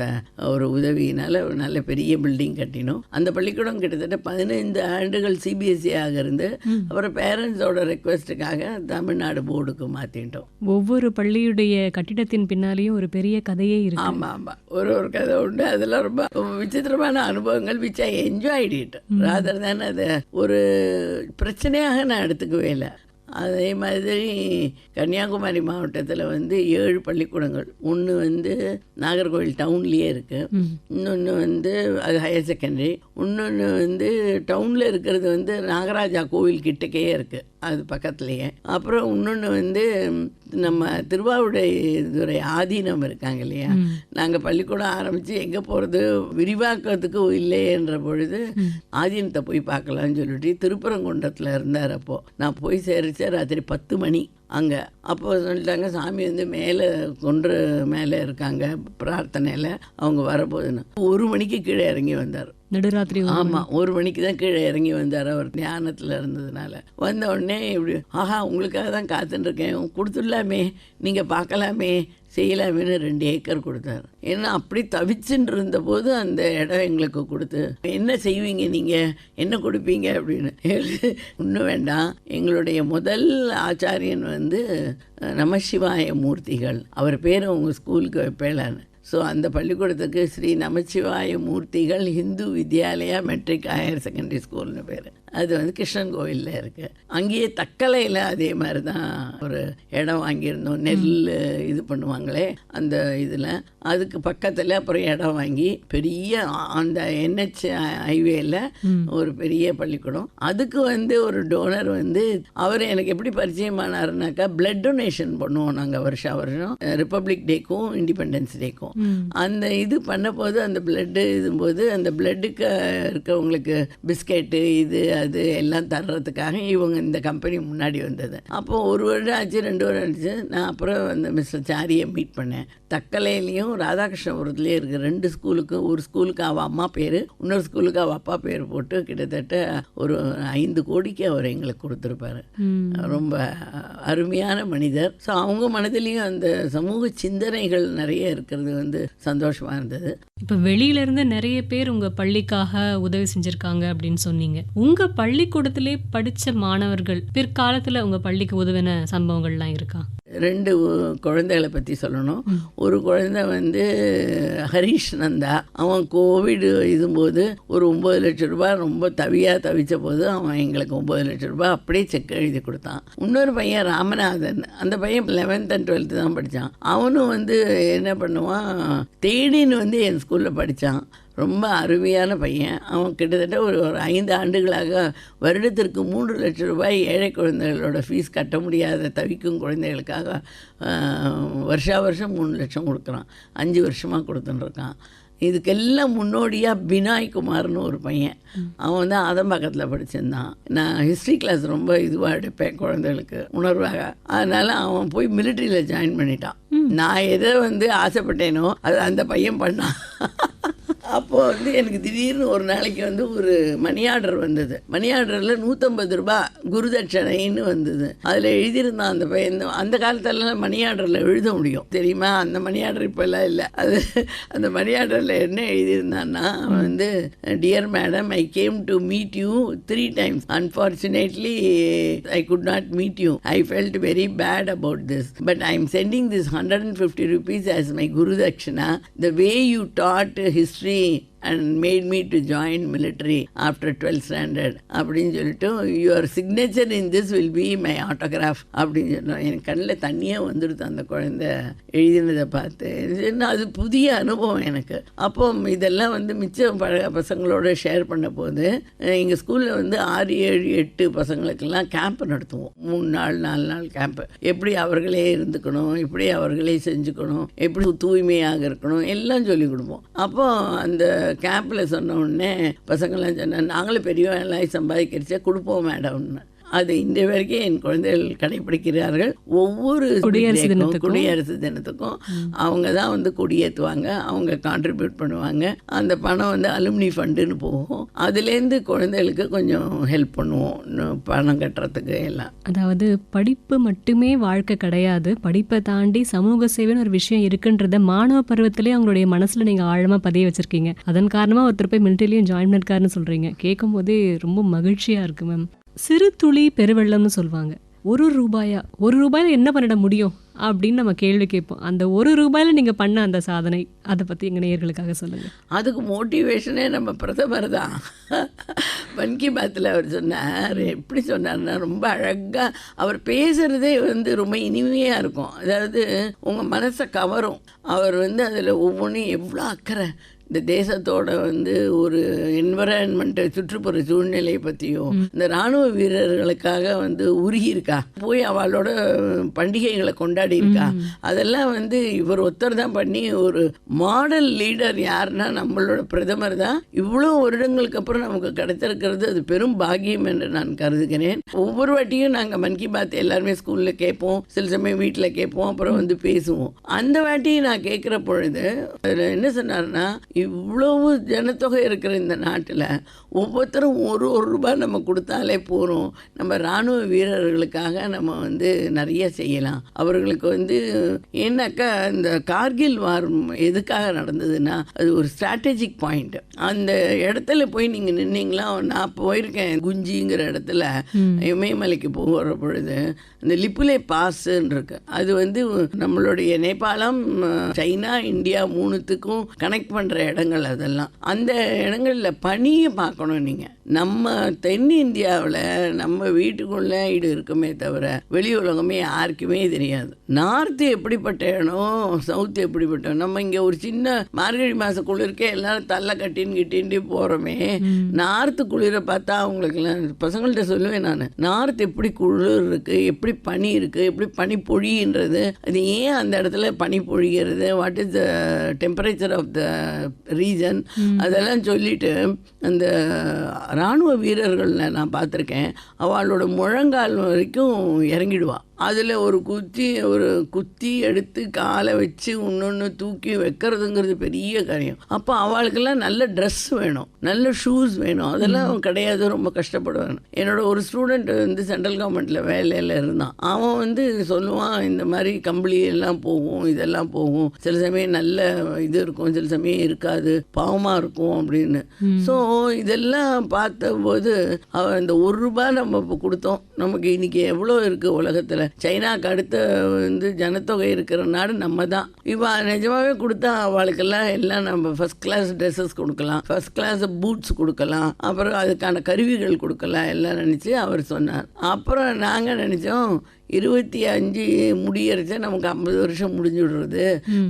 ஒரு உதவியினால் ஒரு நல்ல பெரிய பில்டிங் கட்டினோம். அந்த பள்ளிக்கூடம் கிட்டத்தட்ட 15 ஆண்டுகள் CBSE இருந்து அப்புறம் பேரண்ட்ஸோட ரெக்வெஸ்ட்டுக்காக தமிழ்நாடு போர்டுக்கு மாற்றிட்டோம். ஒவ்வொரு பள்ளியுடைய கட்டிடத்தின் பின்னாலேயும் ஒரு பெரிய கதையே இருக்கு. ஆமாம், ஒரு கதை உண்டு. அதெல்லாம் ரொம்ப விசித்திரமான அனுபவங்கள். Which I enjoyed it rather than அதை ஒரு பிரச்சனையாக நான் எடுத்துக்கவே இல்லை. அதே மாதிரி கன்னியாகுமரி மாவட்டத்தில் வந்து 7 பள்ளிக்கூடங்கள். ஒன்று வந்து நாகர்கோவில் டவுன்லேயே இருக்குது, இன்னொன்று வந்து அது ஹையர் செகண்டரி, இன்னொன்று வந்து டவுனில் இருக்கிறது வந்து நாகராஜா கோவில் கிட்டக்கையே இருக்குது, அது பக்கத்துலேயே. அப்புறம் இன்னொன்று வந்து நம்ம திருவாவூடுதுறை ஆதீனம் இருக்காங்க இல்லையா, நாங்கள் பள்ளிக்கூடம் ஆரம்பித்து எங்கே போகிறது விரிவாக்கத்துக்கு இல்லையன்ற பொழுது ஆதீனத்தை போய் பார்க்கலான்னு சொல்லிட்டு திருப்பரங்குன்றத்தில் இருந்தார். அப்போது நான் போய் சேரிச்சேன் ராத்திரி 10 மணி அங்கே. அப்போ சொல்லிட்டாங்க சாமி வந்து மேலே இருக்காங்க பிரார்த்தனையில், அவங்க வரப்போகுதுன்னு. 1 மணிக்கு கீழே இறங்கி வந்தார். நடுராத்திரி. ஆமாம், 1 மணிக்கு தான் கீழே இறங்கி வந்தார். அவர் தியானத்தில் இருந்ததுனால வந்த உடனே இப்படி ஆஹா உங்களுக்காக தான் காத்துட்டுருக்கேன், கொடுத்துடலாமே, நீங்கள் பார்க்கலாமே, செய்யலாமேன்னு 2 ஏக்கர் கொடுத்தாரு. ஏன்னா அப்படி தவிச்சுட்டு இருந்தபோது அந்த இடம் எங்களுக்கு கொடுத்து என்ன செய்வீங்க நீங்கள், என்ன கொடுப்பீங்க அப்படின்னு. இன்னும் வேண்டாம், எங்களுடைய முதல் ஆச்சாரியன் வந்து நமசிவாய மூர்த்திகள், அவர் பேர் உங்கள் ஸ்கூலுக்கு வைப்பேலான்னு. ஸோ அந்த பள்ளிக்கூடத்துக்கு Shri Namachivaya Moorthigal Hindu Vidyalaya matric higher secondary ஸ்கூல்னு பேர். அது வந்து கிருஷ்ணன் கோவிலில் இருக்குது. அங்கேயே தக்கலையில் அதே மாதிரி தான் ஒரு இடம் வாங்கியிருந்தோம். நெல் இது பண்ணுவாங்களே அந்த இதில், அதுக்கு பக்கத்தில் அப்புறம் இடம் வாங்கி பெரிய அந்த NH ஹைவேல ஒரு பெரிய பள்ளிக்கூடம். அதுக்கு வந்து ஒரு டோனர் வந்து அவர் எனக்கு எப்படி பரிச்சயமானாருனாக்கா, பிளட் டொனேஷன் பண்ணுவோம் நாங்கள் வருஷம் ரிப்பப்ளிக் டேக்கும் இண்டிபெண்டன்ஸ் டேக்கும். அந்த இது பண்ண போது அந்த பிளட்டு இதும்போது அந்த பிளட்டுக்கு இருக்கவங்களுக்கு பிஸ்கெட்டு இது அது எல்லாம் தர்றதுக்காக இவங்க இந்த கம்பெனி முன்னாடி வந்தது. அப்போ 1 வருடம் ஆச்சு, 2 வருடம் ஆச்சு. நான் அப்புறம் அந்த மிஸ்டர் சாரியை மீட் பண்ணேன். தக்கலையிலையும் ராதாகிருஷ்ணபுரத்துலேயும் இருக்குது 2 ஸ்கூலுக்கு. ஒரு ஸ்கூலுக்கு அவள் அம்மா பேர், இன்னொரு ஸ்கூலுக்கு அவள் அப்பா பேர் போட்டு கிட்டத்தட்ட ஒரு 5 கோடிக்கு அவர் எங்களுக்கு கொடுத்துருப்பாரு. ரொம்ப அருமையான மனிதர். ஸோ அவங்க மனதிலையும் அந்த சமூக சிந்தனைகள் நிறைய இருக்கிறது வந்து சந்தோஷமாக இருந்தது. இப்போ வெளியிலேருந்து நிறைய பேர் உங்கள் பள்ளிக்காக உதவி செஞ்சுருக்காங்க அப்படின்னு சொன்னீங்க. உங்கள் பள்ளிக்கூடத்திலே படித்த மாணவர்கள் பிற்காலத்தில் உங்கள் பள்ளிக்கு உதவின சம்பவங்கள்லாம் இருக்கா? 2 குழந்தைகளை பற்றி சொல்லணும். ஒரு குழந்தை வந்து ஹரீஷ் நந்தா. அவன் கோவிட் இதும்போது ஒரு 9 லட்சம் ரூபாய் ரொம்ப தவிச்ச போது அவன் எங்களுக்கு 9 லட்சம் ரூபாய் அப்படியே செக் எழுதி கொடுத்தான். இன்னொரு பையன் ராமநாதன், அந்த பையன் 11th and 12th தான் படித்தான். அவனும் வந்து என்ன பண்ணுவான், தேடின்னு வந்து என் ஸ்கூலில் படித்தான். ரொம்ப அருமையான பையன். அவன் கிட்டத்தட்ட ஒரு 5 ஆண்டுகளாக வருடத்திற்கு 3 லட்சம் ரூபாய் ஏழை குழந்தைகளோட ஃபீஸ் கட்ட முடியாத தவிக்கும் குழந்தைகளுக்காக வருஷம் 3 லட்சம் கொடுக்குறான். 5 வருஷமாக கொடுத்துட்டுருக்கான். இதுக்கெல்லாம் முன்னோடியாக பினாய் குமார்னு ஒரு பையன், அவன் வந்து ஆதம்பாக்கத்தில் படிச்சிருந்தான். நான் ஹிஸ்ட்ரி கிளாஸ் ரொம்ப இதுவாக எடுப்பேன் குழந்தைகளுக்கு உணர்வாக. அதனால் அவன் போய் மிலிட்ரியில் ஜாயின் பண்ணிட்டான். நான் எதை வந்து ஆசைப்பட்டேனோ அது அந்த பையன் பண்ணான். அப்போது வந்து எனக்கு திடீர்னு ஒரு நாளைக்கு வந்து ஒரு மணி ஆர்டர் வந்தது. மணி ஆர்டரில் 150 ரூபாய் குருதட்சணைன்னு வந்தது. அதில் எழுதியிருந்தான் அந்த பையன். அந்த காலத்துலலாம் மணி ஆர்டரில் எழுத முடியும் தெரியுமா, அந்த மணி ஆர்டர் இப்போல்லாம் இல்லை. அது அந்த மணி ஆர்டரில் என்ன எழுதியிருந்தான்னா, அவன் வந்து dear madam, I came to meet you 3 times. Unfortunately, I could not meet you. I felt very bad about this. But I am sending this 150 rupees as my Guru Dakshina. The way you taught history and made me to join military after 12th standard அப்படின்னு சொல்லிட்டு, your signature in this will be my autograph அப்படின்னு சொன்னோம். எனக்கு கண்ணில் தண்ணியே வந்துடுது அந்த குழந்தை எழுதினதை பார்த்து. அது புதிய அனுபவம் எனக்கு. அப்போ இதெல்லாம் வந்து மிச்சம் பசங்களோட ஷேர் பண்ண போது, எங்கள் ஸ்கூலில் வந்து 6, 7, 8 பசங்களுக்கெல்லாம் கேம்ப் நடத்துவோம். 3 நாள் 4 நாள் கேம்ப்பு. எப்படி அவர்களே இருந்துக்கணும், எப்படி அவர்களே செஞ்சுக்கணும், எப்படி தூய்மையாக இருக்கணும் எல்லாம் சொல்லிக் கொடுப்போம். அப்போ அந்த கேம்பில் சொன்ன உடனே பசங்கள்லாம் சொன்னேன், நாங்களும் பெரியவங்க எல்லாம் சம்பாதிக்கிறச்சே கொடுப்போம் மேடம்னு. அது இன்றைய வரைக்கும் என் குழந்தைகள் கடைப்பிடிக்கிறார்கள். ஒவ்வொரு குடியரசு தினத்துக்கும் அவங்க தான் வந்து கொடியேற்றுவாங்க, அவங்க கான்ட்ரிபியூட் பண்ணுவாங்க. அந்த பணம் வந்து அலுமினி ஃபண்டுன்னு போகும். அதுலேருந்து குழந்தைகளுக்கு கொஞ்சம் ஹெல்ப் பண்ணுவோம் பணம் கட்டுறதுக்கு எல்லாம். அதாவது படிப்பு மட்டுமே வாழ்க்கை கிடையாது, படிப்பை தாண்டி சமூக சேவைன்னு ஒரு விஷயம் இருக்குன்றத மாணவ பருவத்திலே அவங்களுடைய மனசில் நீங்கள் ஆழமாக பதிய வச்சுருக்கீங்க. அதன் காரணமாக ஒருத்தர் போய் மிலிட்டரிலையும் ஜாயின் பண்ணிருக்காருன்னு சொல்கிறீங்க. கேட்கும் போதே ரொம்ப மகிழ்ச்சியாக இருக்குது மேம். சிறு துளி பெருவெள்ளம்னு சொல்லுவாங்க. 1 ரூபாயில் என்ன பண்ணிட முடியும் அப்படின்னு நம்ம கேள்வி கேட்போம். அந்த 1 ரூபாயில் நீங்கள் பண்ண அந்த சாதனை, அதை பற்றி எங்கள் நேயர்களுக்காக சொல்லுங்கள். அதுக்கு மோட்டிவேஷனே நம்ம பிரதமர் தான். மன் கி பாத்தில் அவர் சொன்னார். எப்படி சொன்னார்னா, ரொம்ப அழகாக அவர் பேசுகிறதே வந்து ரொம்ப இனிமையாக இருக்கும். அதாவது உங்கள் மனசை கவரும். அவர் வந்து அதில் ஒவ்வொன்றும் எவ்வளோ அக்கறை, இந்த தேசத்தோட வந்து ஒரு என்வரான்மெண்ட் சுற்றுப்புற சூழ்நிலை பற்றியும், இந்த இராணுவ வீரர்களுக்காக வந்து உருகி இருக்கா, போய் அவளோட பண்டிகைகளை கொண்டாடி இருக்கா. அதெல்லாம் வந்து இவர் ஒருத்தர் தான் பண்ணி ஒரு மாடல் லீடர் யாருன்னா நம்மளோட பிரதமர் தான். இவ்வளோ வருடங்களுக்கு அப்புறம் நமக்கு கிடைத்திருக்கிறது அது பெரும் பாக்கியம் என்று நான் கருதுகிறேன். ஒவ்வொரு வாட்டியும் நாங்கள் மன் கி பாத் எல்லாருமே ஸ்கூலில் கேட்போம், சில சமயம் வீட்டில் கேட்போம், அப்புறம் வந்து பேசுவோம். அந்த வாட்டியும் நான் கேட்குற பொழுது அதில் என்ன சொன்னார்னா, இவ்வளவு ஜனத்தொகை இருக்கிற இந்த நாட்டில் ஒவ்வொருத்தரும் 1 ரூபாய் நம்ம கொடுத்தாலே போகிறோம். நம்ம இராணுவ வீரர்களுக்காக நம்ம வந்து நிறைய செய்யலாம். அவர்களுக்கு வந்து ஏன்னாக்கா இந்த கார்கில் வார் எதுக்காக நடந்ததுன்னா, அது ஒரு ஸ்ட்ராட்டஜிக் பாயிண்ட். அந்த இடத்துல போய் நீங்கள் நின்னீங்களா, நான் போயிருக்கேன் குஞ்சிங்கிற இடத்துல இமயமலைக்கு போகிற பொழுது இந்த லிப்புலே பாஸ்ன்னு இருக்கு. அது வந்து நம்மளுடைய நேபாளம், சைனா, இந்தியா 3த்துக்கும் கனெக்ட் பண்ணுற இடங்கள். அதெல்லாம் அந்த இடங்களில் பனியை பார்க்கணும். நீங்கள் நம்ம தென்னிந்தியாவில் நம்ம வீட்டுக்குள்ளே இது இருக்குமே தவிர வெளி உலகமே யாருக்குமே தெரியாது. நார்த்து எப்படிப்பட்ட இடம், சவுத்து எப்படிப்பட்ட நம்ம இங்கே ஒரு சின்ன மார்கழி மாத குளிர்க்கே எல்லாரும் தள்ள கட்டின்னு போகிறோமே. நார்த்து குளிரை பார்த்தா அவங்களுக்குலாம் பசங்கள்கிட்ட சொல்லுவேன் நான், நார்த் எப்படி குளிர் இருக்குது, எப்படி பனி இருக்குது, எப்படி பனி பொழின்றது, அது ஏன் அந்த இடத்துல பனி பொழிகிறது, what is the temperature of the region, அதெல்லாம் சொல்லிட்டு அந்த இராணுவ வீரர்களில் நான் பார்த்துருக்கேன். அவளோட முழங்கால் வரைக்கும் இறங்கிடுவா. அதில் ஒரு குத்தி எடுத்து காலை வச்சு இன்னொன்று தூக்கி வைக்கிறதுங்கிறது பெரிய காரியம். அப்போ அவளுக்கெல்லாம் நல்ல ட்ரெஸ் வேணும், நல்ல ஷூஸ் வேணும், அதெல்லாம் கிடையாது, ரொம்ப கஷ்டப்படுவாங்க. என்னோட ஒரு ஸ்டூடெண்ட் வந்து சென்ட்ரல் கவர்மெண்ட்டில் வேலையில் இருந்தான். அவன் சொல்லுவான், இந்த மாதிரி கம்பளி எல்லாம் போகும், இதெல்லாம் போகும், சில சமயம் நல்ல இது இருக்கும், சில சமயம் இருக்காது, பாவமாக இருக்கும் அப்படின்னு. ஸோ இதெல்லாம் பார்த்தபோது அவன் இந்த ₹1 நம்ம இப்போ கொடுத்தோம், நமக்கு இன்னைக்கு எவ்வளோ இருக்குது உலகத்தில். சைனாக்கு அடுத்த ஜனத்தொகை இருக்கிற நாடு நம்ம தான். இப்போ நிஜமாகவே கொடுத்தா அவளுக்கெல்லாம் எல்லாம் நம்ம ஃபஸ்ட் கிளாஸ் ட்ரெஸ்ஸஸ் கொடுக்கலாம், ஃபஸ்ட் கிளாஸ் பூட்ஸ் கொடுக்கலாம், அப்புறம் அதுக்கான கருவிகள் கொடுக்கலாம் எல்லாம் நினச்சி அவர் சொன்னார். அப்புறம் நாங்கள் நினச்சோம் 25 முடியறச்ச நமக்கு 50 வருஷம் முடிஞ்சு விடுறது.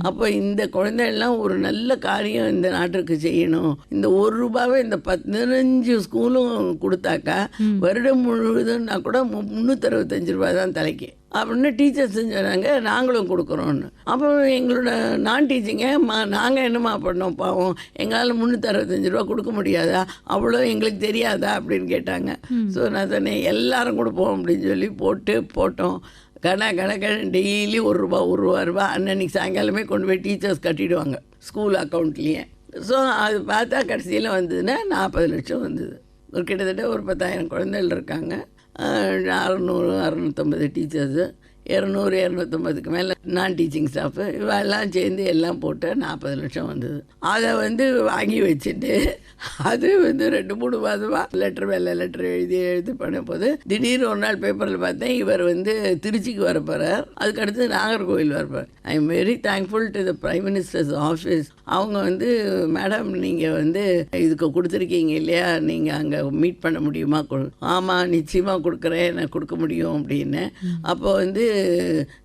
அப்போ இந்த குழந்தைகள்லாம் ஒரு நல்ல காரியம் இந்த நாட்டிற்கு செய்யணும். இந்த ₹1 இந்த 15 ஸ்கூலும் கொடுத்தாக்கா வருடம் முழுவதும்னா கூட ₹365 தான் தலைக்கு அப்படின்னு டீச்சர்ஸ் சொன்னாங்க. நாங்களும் கொடுக்குறோன்னு. அப்போ எங்களோட நான் டீச்சிங்க நாங்கள் என்னம்மா பண்ணோம், பாவம் எங்களால் ₹365 கொடுக்க முடியாதா, அவ்வளோ எங்களுக்கு தெரியாதா அப்படின்னு கேட்டாங்க. ஸோ நான் சொன்னேன் எல்லாரும் கொடுப்போம் அப்படின்னு சொல்லி போட்டோம். கணக்கு டெய்லி ₹1 அன்னன்னைக்கு சாயங்காலமே கொண்டு போய் டீச்சர்ஸ் கட்டிடுவாங்க ஸ்கூல் அக்கௌண்ட்லேயே. ஸோ அது பார்த்தா கடைசியில் வந்ததுன்னா 40 லட்சம் வந்தது. கிட்டத்தட்ட ஒரு 10,000 குழந்தைகள் இருக்காங்க, 600-650 டீச்சர்ஸு, 200-250க்கு மேலே நான் டீச்சிங் ஸ்டாஃபு, இவெல்லாம் சேர்ந்து எல்லாம் போட்டு 40 லட்சம் வந்தது. அதை வாங்கி வச்சுட்டு அது 2-3 மாதமாக லெட்டர் மேலே லெட்டர் எழுதி பண்ண போது திடீர்னு ஒரு நாள் பேப்பரில் பார்த்தேன், இவர் திருச்சிக்கு வர போகிறார், அதுக்கடுத்து நாகர்கோவில் வரப்போகிறார். I am very thankful to the prime ministers office. அவங்க மேடம் நீங்கள் இதுக்கு கொடுத்துருக்கீங்க இல்லையா, நீங்கள் அங்கே மீட் பண்ண முடியுமா? ஆமாம் நிச்சயமாக கொடுக்குறேன், நான் கொடுக்க முடியும் அப்படின்னு. அப்போ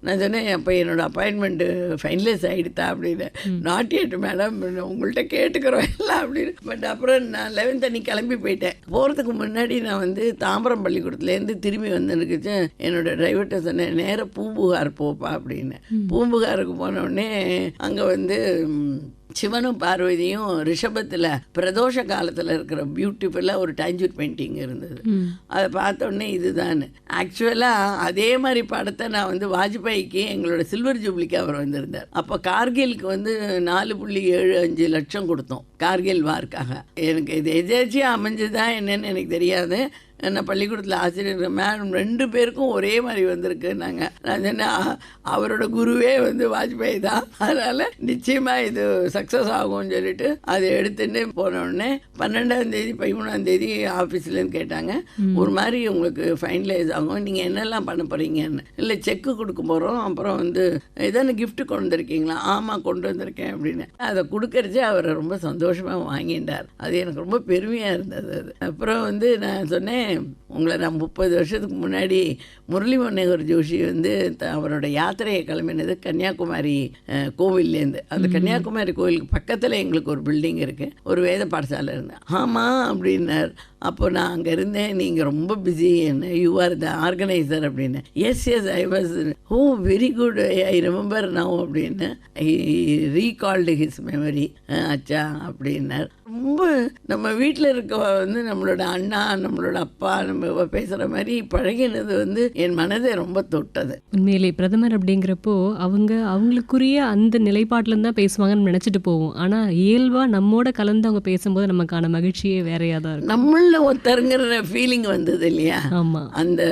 நான் சொன்னேன், அப்போ என்னோடய அப்பாயின்மெண்ட்டு ஃபைனலைஸ் ஆகிடுதா அப்படின்னு. நாட் எட் மேடம், உங்கள்கிட்ட கேட்டுக்கிறோம் எல்லாம் அப்படின்னு. பட் அப்புறம் நான் 11th அன்னைக்கு கிளம்பி போயிட்டேன். போகிறதுக்கு முன்னாடி நான் தாம்பரம் பள்ளிக்கூடத்துலேருந்து திரும்பி வந்துருக்குச்சு. என்னோடய டிரைவர்கிட்ட சொன்னேன், நேராக பூம்புகார் போப்பா அப்படின்னு. பூம்புகாருக்கு போனோடனே அங்கே சிவனும் பார்வதியும் ரிஷபத்தில் பிரதோஷ காலத்தில் இருக்கிற பியூட்டிஃபுல்லாக ஒரு டாஞ்சூர் பெயிண்டிங் இருந்தது. அதை பார்த்தோன்னே இதுதான் ஆக்சுவலாக அதே மாதிரி படத்தை நான் வாஜ்பாய்க்கு எங்களோட சில்வர் ஜூப்ளிக்கு அவர் வந்திருந்தார். அப்போ கார்கிலுக்கு 4.75 லட்சம் கொடுத்தோம் கார்கில் வார்க்காக. எனக்கு இது எதாச்சியாக அமைஞ்சுதான் என்னன்னு எனக்கு தெரியாது. நான் பள்ளிக்கூடத்தில் ஆசிரியர் மேடம் 2 பேருக்கும் ஒரே மாதிரி வந்திருக்கு. நான் சொன்னேன், அவரோட குருவே வாஜ்பாய் தான், அதனால் நிச்சயமாக இது சக்ஸஸ் ஆகும்னு சொல்லிட்டு அதை எடுத்துட்டு போனோடனே 12ஆம் தேதி 13ஆம் தேதி ஆஃபீஸ்லேருந்து கேட்டாங்க, ஒரு மாதிரி உங்களுக்கு ஃபைனலைஸ் ஆகும், நீங்கள் என்னெல்லாம் பண்ண போகிறீங்கன்னு. இல்லை செக்கு கொடுக்க போகிறோம், அப்புறம் எதான கிஃப்ட்டு கொண்டு வந்திருக்கீங்களா? ஆமாம் கொண்டு வந்திருக்கேன் அப்படின்னு. அதை கொடுக்கறச்சே அவர் ரொம்ப சந்தோஷமாக வாங்கிட்டார். அது எனக்கு ரொம்ப பெருமையாக இருந்தது. அது அப்புறம் நான் சொன்னேன், உங்களை நான் 30 வருஷத்துக்கு முன்னாடி முரளி மனோகர் ஜோஷி அவரோட யாத்திரையை கிளம்பினது கன்னியாகுமரி கோவில்லேருந்து. அந்த கன்னியாகுமரி கோவிலுக்கு பக்கத்தில் எங்களுக்கு ஒரு பில்டிங் இருக்குது, ஒரு வேத பாடசாலை இருந்தேன். ஆமாம் அப்படின்னார். அப்போ நான் அங்கே இருந்தேன், நீங்கள் ரொம்ப பிஸி, என்ன யூ ஆர் த ஆர்கனைசர் அப்படின்னு. Yes I was, oh very good, I remember now அப்படின்னு. I recalled his memory. அச்சா அப்படின்னார். ரொம்ப நம்ம வீட்டில் இருக்க நம்மளோட அண்ணா, நம்மளோட அப்பா, நம்ம பேசுகிற மாதிரி பழகினது என் மனதை ரொம்ப தொட்டது. உண்மையிலே பிரதமர் அப்படிங்கிறப்போ அவங்களுக்குரிய அந்த நிலைப்பாட்டில் தான் பேசுவாங்கன்னு நினச்சிட்டு போவோம். ஆனால் இயல்பாக நம்மோட கலந்து அவங்க பேசும்போது நமக்கான மகிழ்ச்சியே வேறையாக தான் இருக்கும். நம்மள ஒருத்தருங்கிற ஃபீலிங் வந்தது இல்லையா? ஆமாம், அந்த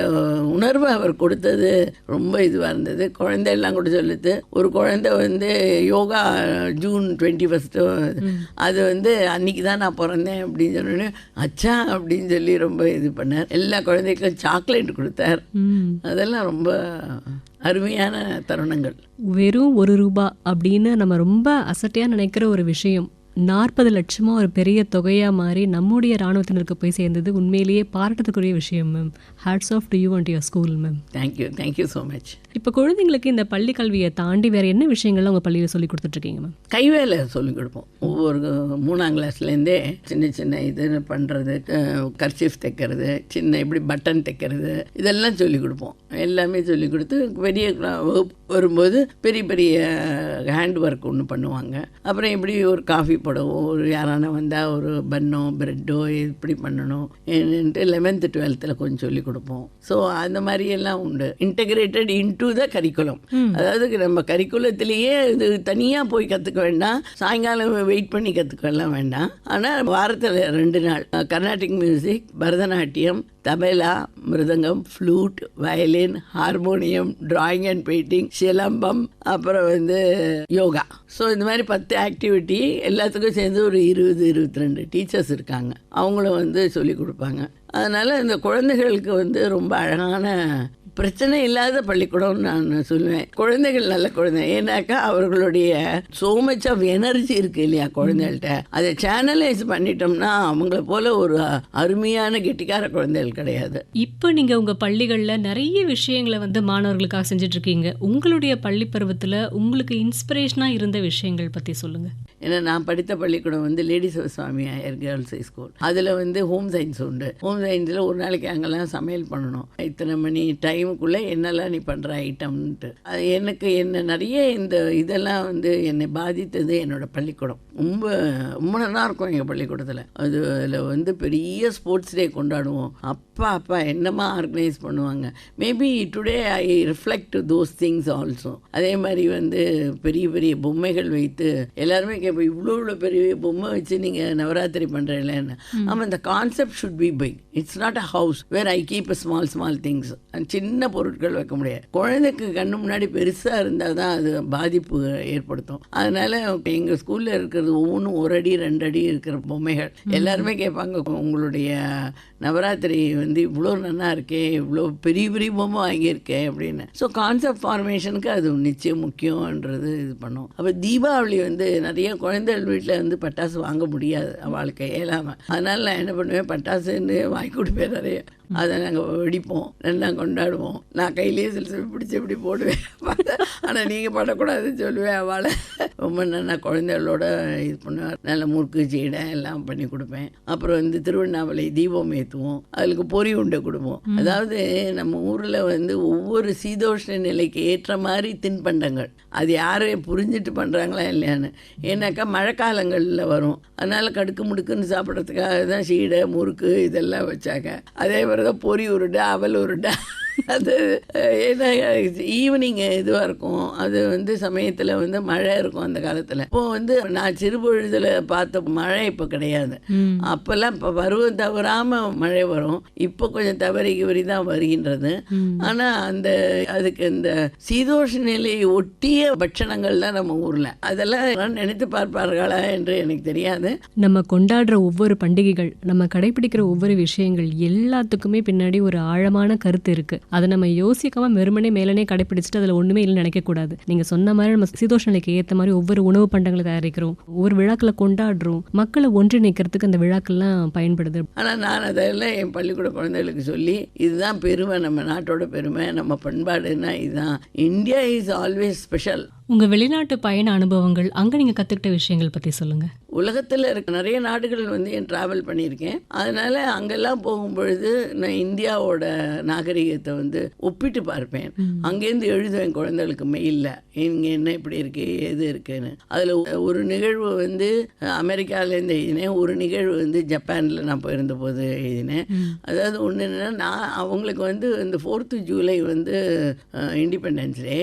உணர்வு அவர் கொடுத்தது ரொம்ப இதுவாக இருந்தது. குழந்தையெல்லாம் கூட சொல்லுது, ஒரு குழந்தை யோகா ஜூன் 21 அது அன்னைக்கு தான் நான் பிறந்தேன் அப்படின்னு சொன்னோன்னே அச்சா அப்படின்னு சொல்லி ரொம்ப இது பண்ணார். எல்லா குழந்தைக்கும் சாக்லேட் கொடுத்தார். அதெல்லாம் ரொம்ப அருமையான தருணங்கள். வெறும் ₹1 அப்படின்னு நம்ம ரொம்ப அசட்டையாக நினைக்கிற ஒரு விஷயம் 40 லட்சமா ஒரு பெரிய தொகையா மாறி நம்முடைய ராணுவத்தினருக்கு போய் சேர்ந்தது உண்மையிலேயே பாராட்டத்துக்குரிய விஷயம் ma'am. Hats off to you and your school ma'am. Thank you so much. இப்போ குழந்தைங்களுக்கு இந்த பள்ளி கல்வியை தாண்டி வேற என்ன விஷயங்கள்லாம் உங்கள் பள்ளியில் சொல்லி கொடுத்துட்ருக்கீங்க மேம்? கைவேலை சொல்லிக் கொடுப்போம். ஒவ்வொரு 3ஆம் கிளாஸ்லேருந்தே சின்ன சின்ன இது பண்ணுறது, கர்ச்சீஃப் தைக்கிறது, சின்ன இப்படி பட்டன் தைக்கிறது, இதெல்லாம் சொல்லிக் கொடுப்போம். எல்லாமே சொல்லிக் கொடுத்து பெரிய வகுப்பு வரும்போது பெரிய பெரிய ஹேண்ட் ஒர்க் ஒன்று பண்ணுவாங்க. அப்புறம் இப்படி ஒரு காஃபி போடவும், ஒரு யாரான வந்தால் ஒரு பன்னோ ப்ரெட்டோ இப்படி பண்ணணும் என்னன்ட்டு 11th 12th கொஞ்சம் சொல்லிக் கொடுப்போம். ஸோ அந்த மாதிரியெல்லாம் உண்டு. Integrated into the curriculum. அதாவது நம்ம கரிக்குலத்திலேயே இது தனியாக போய் கற்றுக்க வேண்டாம், சாயங்காலம் வெயிட் பண்ணி கற்றுக்கலாம் வேண்டாம். ஆனால் வாரத்தில் 2 நாள் Carnatic music, Bharatanatyam, tabla, mridangam, flute, violin, harmonium, drawing and painting, silambam, அப்புறம் யோகா. ஸோ இந்த மாதிரி 10 ஆக்டிவிட்டி எல்லாத்துக்கும் சேர்ந்து ஒரு 20-22 டீச்சர்ஸ் இருக்காங்க. அவங்களும் சொல்லிக் கொடுப்பாங்க. அதனால் இந்த குழந்தைகளுக்கு ரொம்ப அழகான பிரச்சனை இல்லாத பள்ளிக்கூடம்னு நான் சொல்லுவேன். குழந்தைகள் நல்ல குழந்தை, ஏன்னாக்கா அவர்களுடைய so much of எனர்ஜி இருக்கு இல்லையா குழந்தைகள்கிட்ட. அதை சேனலைஸ் பண்ணிட்டோம்னா அவங்கள போல ஒரு அருமையான கெட்டிக்கார குழந்தைகள் கிடையாது. இப்போ நீங்கள் உங்கள் பள்ளிகளில் நிறைய விஷயங்களை மாணவர்களுக்காக செஞ்சுட்டு இருக்கீங்க. உங்களுடைய பள்ளி பருவத்தில் உங்களுக்கு இன்ஸ்பிரேஷனாக இருந்த விஷயங்கள் பற்றி சொல்லுங்கள். ஏன்னா நான் படித்த பள்ளிக்கூடம் lady Sivaswamy higher girls high school. அதில் ஹோம் சயின்ஸ் உண்டு. ஹோம் சயின்ஸில் ஒரு நாளைக்கு அங்கெல்லாம் சமையல் பண்ணணும். இத்தனை மணி டைமுக்குள்ளே என்னெல்லாம் நீ பண்ணுற ஐட்டம்ன்ட்டு. அது எனக்கு நிறைய இந்த இதெல்லாம் என்னை பாதித்தது என்னோடய பள்ளிக்கூடம். ரொம்ப ரொம்ப நல்லா இருக்கும் எங்கள் பள்ளிக்கூடத்தில். அதில் பெரிய ஸ்போர்ட்ஸ் டே கொண்டாடுவோம். அப்பா என்னமா ஆர்கனைஸ் பண்ணுவாங்க. Maybe today I reflect those things also. அதே மாதிரி பெரிய பெரிய பொம்மைகள் வைத்து எல்லாருமே கேட்போம், இவ்வளோ பெரிய பொம்மை வச்சு நீங்கள் நவராத்திரி பண்ணுறீங்களேன்னு. ஆமாம், இந்த concept should be big. It's not a house where I keep small things. சின்ன பொருட்கள் வைக்க முடியாது. குழந்தைக்கு கண்ணு முன்னாடி பெருசாக இருந்தால் தான் அது பாதிப்பு ஏற்படுத்தும். அதனால் எங்கள் ஸ்கூலில் இருக்கிறது ஒவ்வொன்றும் 1 அடி 2 அடி இருக்கிற பொம்மைகள். எல்லாருமே கேட்பாங்க, உங்களுடைய நவராத்திரி இவ்வளோ நல்லா இருக்கே, இவ்வளோ பெரிய பெரிய பொம்மை வாங்கியிருக்கேன் அப்படின்னு. ஸோ கான்செப்ட் ஃபார்மேஷனுக்கு அது நிச்சயம் முக்கியன்றது இது பண்ணும். அப்போ தீபாவளி நிறைய குழந்தைகள் வீட்டில் பட்டாசு வாங்க முடியாது, அவளுக்கு இயலாமல். அதனால் நான் என்ன பண்ணுவேன், பட்டாசுன்னு வாங்கி கொடுப்பேன் நிறைய. அதை நாங்கள் வெடிப்போம், நல்லா கொண்டாடுவோம். நான் கையிலேயே சில பிடிச்சி இப்படி போடுவேன். ஆனால் நீங்கள் பண்ணக்கூடாதுன்னு சொல்லுவேன். அவளை ரொம்ப நல்லா குழந்தைகளோட இது பண்ணுவேன். நல்ல முறுக்கு சீடை எல்லாம் பண்ணி கொடுப்பேன். அப்புறம் திருவண்ணாமலை தீபம் ஏற்றுவோம், அதுக்கு பொறி உண்டை கொடுப்போம். அதாவது நம்ம ஊரில் ஒவ்வொரு சீதோஷ்ண நிலைக்கு ஏற்ற மாதிரி தின்பண்டங்கள் அது யாரும் புரிஞ்சுட்டு பண்ணுறாங்களா இல்லையான்னு. ஏன்னாக்கா மழை காலங்களில் வரும், அதனால் கடுக்கு முடுக்குன்னு சாப்பிட்றதுக்காக தான் சீடை முறுக்கு இதெல்லாம் வச்சாங்க. அதே மாதிரி தான் பொறி உருண்டை, அவல் உருண்டை. அது ஏன்னா ஈவினிங் இதுவாக இருக்கும். அது சமயத்தில் மழை இருக்கும் அந்த காலத்தில். இப்போது நான் சிறுபொழுதில் பார்த்த மழை இப்போ கிடையாது. அப்போல்லாம் இப்போ பருவம் தவறாமல் மழை வரும். இப்போ கொஞ்சம் தவறி தான் வருகின்றது. ஆனால் அதுக்கு இந்த சீதோஷ நிலையை ஒட்டிய பட்சணங்கள் தான் நம்ம ஊரில். அதெல்லாம் நினைத்து பார்ப்பார்களா என்று எனக்கு தெரியாது. நம்ம கொண்டாடுற ஒவ்வொரு பண்டிகைகள், நம்ம கடைபிடிக்கிற ஒவ்வொரு விஷயங்கள் எல்லாத்துக்குமே பின்னாடி ஒரு ஆழமான கருத்து இருக்கு. அதை நம்ம யோசிக்காம வெறுமனே மேலனே கடைபிடிச்சிட்டு அதில் ஒன்றுமே இல்லைன்னு நினைக்கக்கூடாது. நீங்கள் சொன்ன மாதிரி நம்ம சீதோஷ நிலைக்கு ஏற்ற மாதிரி ஒவ்வொரு உணவு பண்டங்களை தயாரிக்கிறோம், ஒவ்வொரு விழாக்களை கொண்டாடுறோம், மக்களை ஒன்றிணைக்கிறதுக்கு அந்த விழாக்கள்லாம் பயன்படுது. ஆனால் நான் அதெல்லாம் என் பள்ளிக்கூட குழந்தைகளுக்கு சொல்லி, இதுதான் பெருமை, நம்ம நாட்டோட பெருமை, நம்ம பண்பாடுன்னா இதுதான். India is always special. உங்கள் வெளிநாட்டு பயண அனுபவங்கள், அங்கே நீங்கள் கற்றுக்கிட்ட விஷயங்கள் பற்றி சொல்லுங்கள். உலகத்தில் இருக்க நிறைய நாடுகள் என் ட்ராவல் பண்ணியிருக்கேன். அதனால் அங்கெல்லாம் போகும்பொழுது நான் இந்தியாவோட நாகரிகத்தை ஒப்பிட்டு பார்ப்பேன். அங்கேருந்து எழுதுவேன் குழந்தைகளுக்கு மெயிலில், இங்கே என்ன இப்படி இருக்குது ஏது இருக்குன்னு. அதில் ஒரு நிகழ்வு அமெரிக்காவிலேருந்து எழுதினேன், ஒரு நிகழ்வு ஜப்பானில் நான் போயிருந்த போது எழுதினேன். அதாவது ஒன்று என்னென்னா, நான் அவங்களுக்கு இந்த 4th ஜூலை இண்டிபெண்டன்ஸ் டே.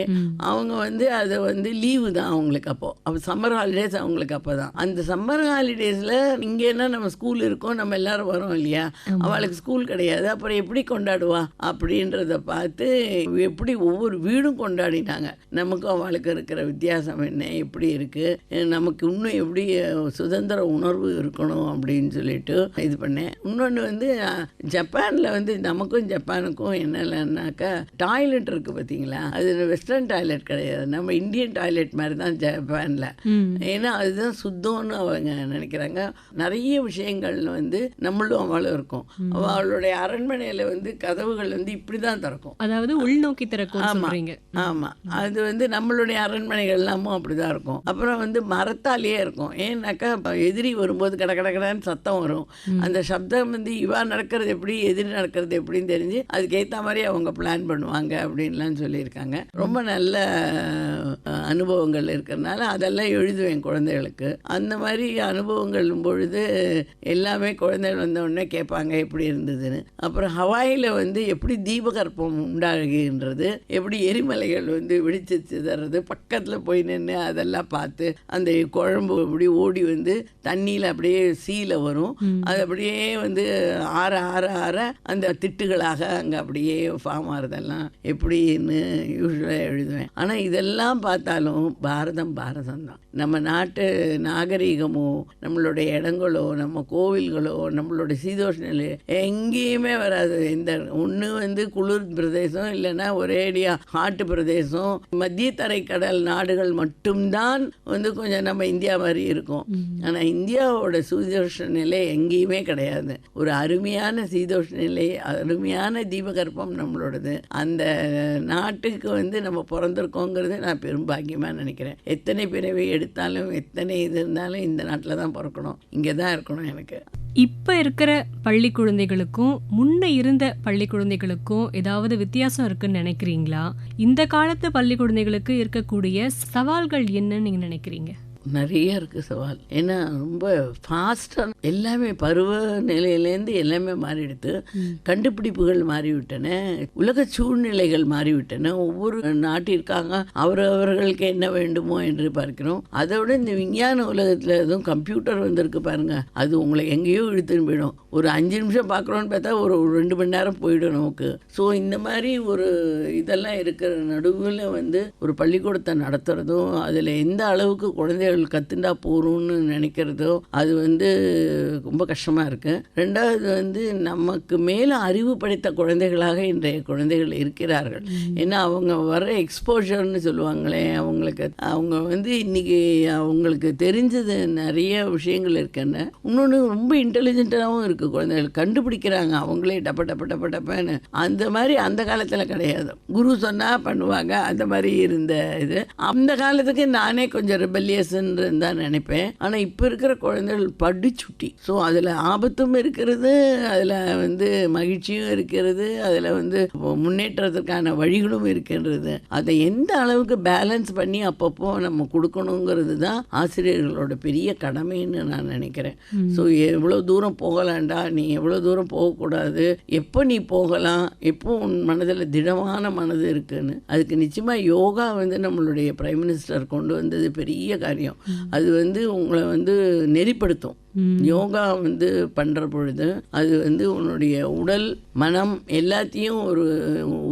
அவங்க அதை லீவு தான் அவங்களுக்கு. அப்போ சம்மர் ஹாலிடேஸ் அவங்களுக்கு. அப்போ தான் அந்த சம்மர் ஹாலிடேஸில் இங்கேன்னா நம்ம ஸ்கூல் இருக்கோம், நம்ம எல்லாரும் வரோம் இல்லையா, அவளுக்கு ஸ்கூல் கிடையாது. அப்புறம் எப்படி கொண்டாடுவா அப்படின்றத பார்த்து எப்படி ஒவ்வொரு வீடும் கொண்டாடினாங்க. நமக்கும் அவளுக்கு இருக்கிற வித்தியாசம் என்ன, எப்படி இருக்குது, நமக்கு இன்னும் எப்படி சுதந்திர உணர்வு இருக்கணும் அப்படின்னு சொல்லிட்டு இது பண்ணேன். இன்னொன்று ஜப்பானில் நமக்கும் ஜப்பானுக்கும் என்னன்னாக்கா, டாய்லெட் இருக்குது பார்த்தீங்களா, அது வெஸ்டர்ன் டாய்லெட் கிடையாது, நம்ம இந்தியன் இந்தியன் டாய்லெட் மாதிரி தான் ஜப்பானில். ஏன்னா அதுதான் சுத்தம்னு அவங்க நினைக்கிறாங்க. நிறைய விஷயங்கள் வந்து நம்மளும் அவளும் இருக்கும். அவளுடைய அரண்மனையில் வந்து கதவுகள் வந்து இப்படி தான் திறக்கும், அதாவது உள்நோக்கி திறக்கும் சொல்றீங்க. ஆமாம், அது வந்து நம்மளுடைய அரண்மனைகள் எல்லாமும் அப்படி தான் இருக்கும். அப்புறம் வந்து மரத்தாலேயே இருக்கும். ஏன்னாக்கா எதிரி வரும்போது கட கட கடன்னு சத்தம் வரும். அந்த சப்தம் வந்து இவா நடக்கிறது எப்படி எதிரி நடக்கிறது எப்படின்னு தெரிஞ்சு அதுக்கேற்ற மாதிரி அவங்க பிளான் பண்ணுவாங்க அப்படின்லாம் சொல்லியிருக்காங்க. ரொம்ப நல்ல அனுபவங்கள் இருக்கிறதுனால அதெல்லாம் எழுதுவேன் குழந்தைகளுக்கு. அந்த மாதிரி அனுபவங்கள் பொழுது எல்லாமே குழந்தைகள் வந்த உடனே கேட்பாங்க எப்படி இருந்ததுன்னு. அப்புறம் ஹவாயில் வந்து எப்படி தீபகற்பம் உண்டாகுகின்றது, எப்படி எரிமலைகள் வந்து வெடிச்சு சிதறது, பக்கத்தில் போய் நின்று அதெல்லாம் பார்த்து அந்த குழம்பு இப்படி ஓடி வந்து தண்ணியில் அப்படியே சீல வரும். அது அப்படியே வந்து ஆற ஆற ஆற அந்த திட்டுகளாக அங்கே அப்படியே ஃபார்ம் ஆகிறதெல்லாம் எப்படின்னு யூஸ்வலாக எழுதுவேன். ஆனால் இதெல்லாம் பார்த்தாலும் பாரதம் பாரதம் தான். நம்ம நாட்டு நாகரீகமோ நம்மளுடைய இடங்களோ நம்ம கோவில்களோ நம்மளோட சீதோஷ நிலை எங்கேயுமே வராது. இந்த ஒன்று வந்து குளிர் பிரதேசம், இல்லைன்னா ஒரேடியாக ஹாட்டு பிரதேசம், மத்திய தரைக்கடல் நாடுகள் மட்டும்தான் வந்து கொஞ்சம் நம்ம இந்தியா மாதிரி இருக்கும். ஆனால் இந்தியாவோட சீதோஷ நிலை எங்கேயுமே கிடையாது. ஒரு அருமையான சீதோஷ நிலை, அருமையான தீபகற்பம் நம்மளோடது. அந்த நாட்டுக்கு வந்து நம்ம பிறந்திருக்கோங்கிறது நான் பெரும்பாக்கியமாக நினைக்கிறேன். எத்தனை பிறவி எடுத்தாலும் எத்தனை இது இருந்தாலும் இந்த நாட்டில் தான் பிறக்கணும், இங்கே தான் இருக்கணும். எனக்கு இப்ப இருக்கிற பள்ளி குழந்தைகளுக்கும் முன்ன இருந்த பள்ளி குழந்தைகளுக்கும் ஏதாவது வித்தியாசம் இருக்குன்னு நினைக்கிறீங்களா? இந்த காலத்து பள்ளி குழந்தைகளுக்கு இருக்கக்கூடிய சவால்கள் என்னன்னு நீங்க நினைக்கிறீங்க? நிறைய இருக்குது சவால். ஏன்னா ரொம்ப ஃபாஸ்ட்டாக எல்லாமே பருவ நிலையிலேருந்து எல்லாமே மாறிடுது. கண்டுபிடிப்புகள் மாறிவிட்டன, உலக சூழ்நிலைகள் மாறிவிட்டன. ஒவ்வொரு நாட்டிற்காக அவரவர்களுக்கு என்ன வேண்டுமோ என்று பார்க்கிறோம். அதை விட இந்த விஞ்ஞான உலகத்தில் எதுவும் கம்ப்யூட்டர் வந்திருக்கு பாருங்க, அது உங்களை எங்கேயோ இழுத்துன்னு போயிடும். ஒரு 5 நிமிஷம் பார்க்குறோன்னு பார்த்தா ஒரு 2 மணி நேரம் போயிடும் நமக்கு. ஸோ இந்த மாதிரி ஒரு இதெல்லாம் இருக்கிற நடுவில் வந்து ஒரு பள்ளிக்கூடத்தை நடத்துகிறதும் அதில் எந்த அளவுக்கு குழந்தைகள் கத்துண்டா போகிறோம்னு நினைக்கிறதோ அது வந்து ரொம்ப கஷ்டமாக இருக்குது. ரெண்டாவது வந்து நமக்கு மேலே அறிவு படைத்த குழந்தைகளாக இன்றைய குழந்தைகள் இருக்கிறார்கள். ஏன்னா அவங்க வர எக்ஸ்போஷர்னு சொல்லுவாங்களே, அவங்க வந்து இன்றைக்கி அவங்களுக்கு தெரிஞ்சது நிறைய விஷயங்கள் இருக்குன்னு. இன்னொன்று ரொம்ப இன்டெலிஜென்ட்டாகவும் இருக்குது. குழந்தைகள் கண்டுபிடிக்கிறாங்க அவங்களே டப்ப டப்ப டப்ப டப்பன்னு. அந்த மாதிரி அந்த காலத்தில் கிடையாது. குரு சொன்னால் பண்ணுவாங்க, அந்த மாதிரி இருந்த இது. அந்த காலத்துக்கு நானே கொஞ்சம் ரிபல்லியஸ்ன்னு தான் நினைப்பேன். ஆனால் இப்போ இருக்கிற குழந்தைகள் படிச்சுட்டி. ஸோ அதில் ஆபத்தும் இருக்கிறது, அதில் வந்து மகிழ்ச்சியும் இருக்கிறது, அதில் வந்து முன்னேற்றத்துக்கான வழிகளும் இருக்கின்றது. அதை எந்த அளவுக்கு பேலன்ஸ் பண்ணி அப்பப்போ நம்ம கொடுக்கணுங்கிறது தான் ஆசிரியர்களோட பெரிய கடமைன்னு நான் நினைக்கிறேன். ஸோ எவ்வளோ தூரம் போகலாண்டா, நீ எவ்வளோ தூரம் போகக்கூடாது, எப்போ நீ போகலாம், எப்போ உன் மனதில் திடமான மனது இருக்குன்னு. அதுக்கு நிச்சயமாக யோகா வந்து நம்மளுடைய பிரைம் மினிஸ்டர் கொண்டு வந்தது பெரிய காரியம். அது வந்து உங்களை வந்து நெறிப்படுத்தும். யோகா வந்து பண்ணுற பொழுது அது வந்து உன்னுடைய உடல் மனம் எல்லாத்தையும் ஒரு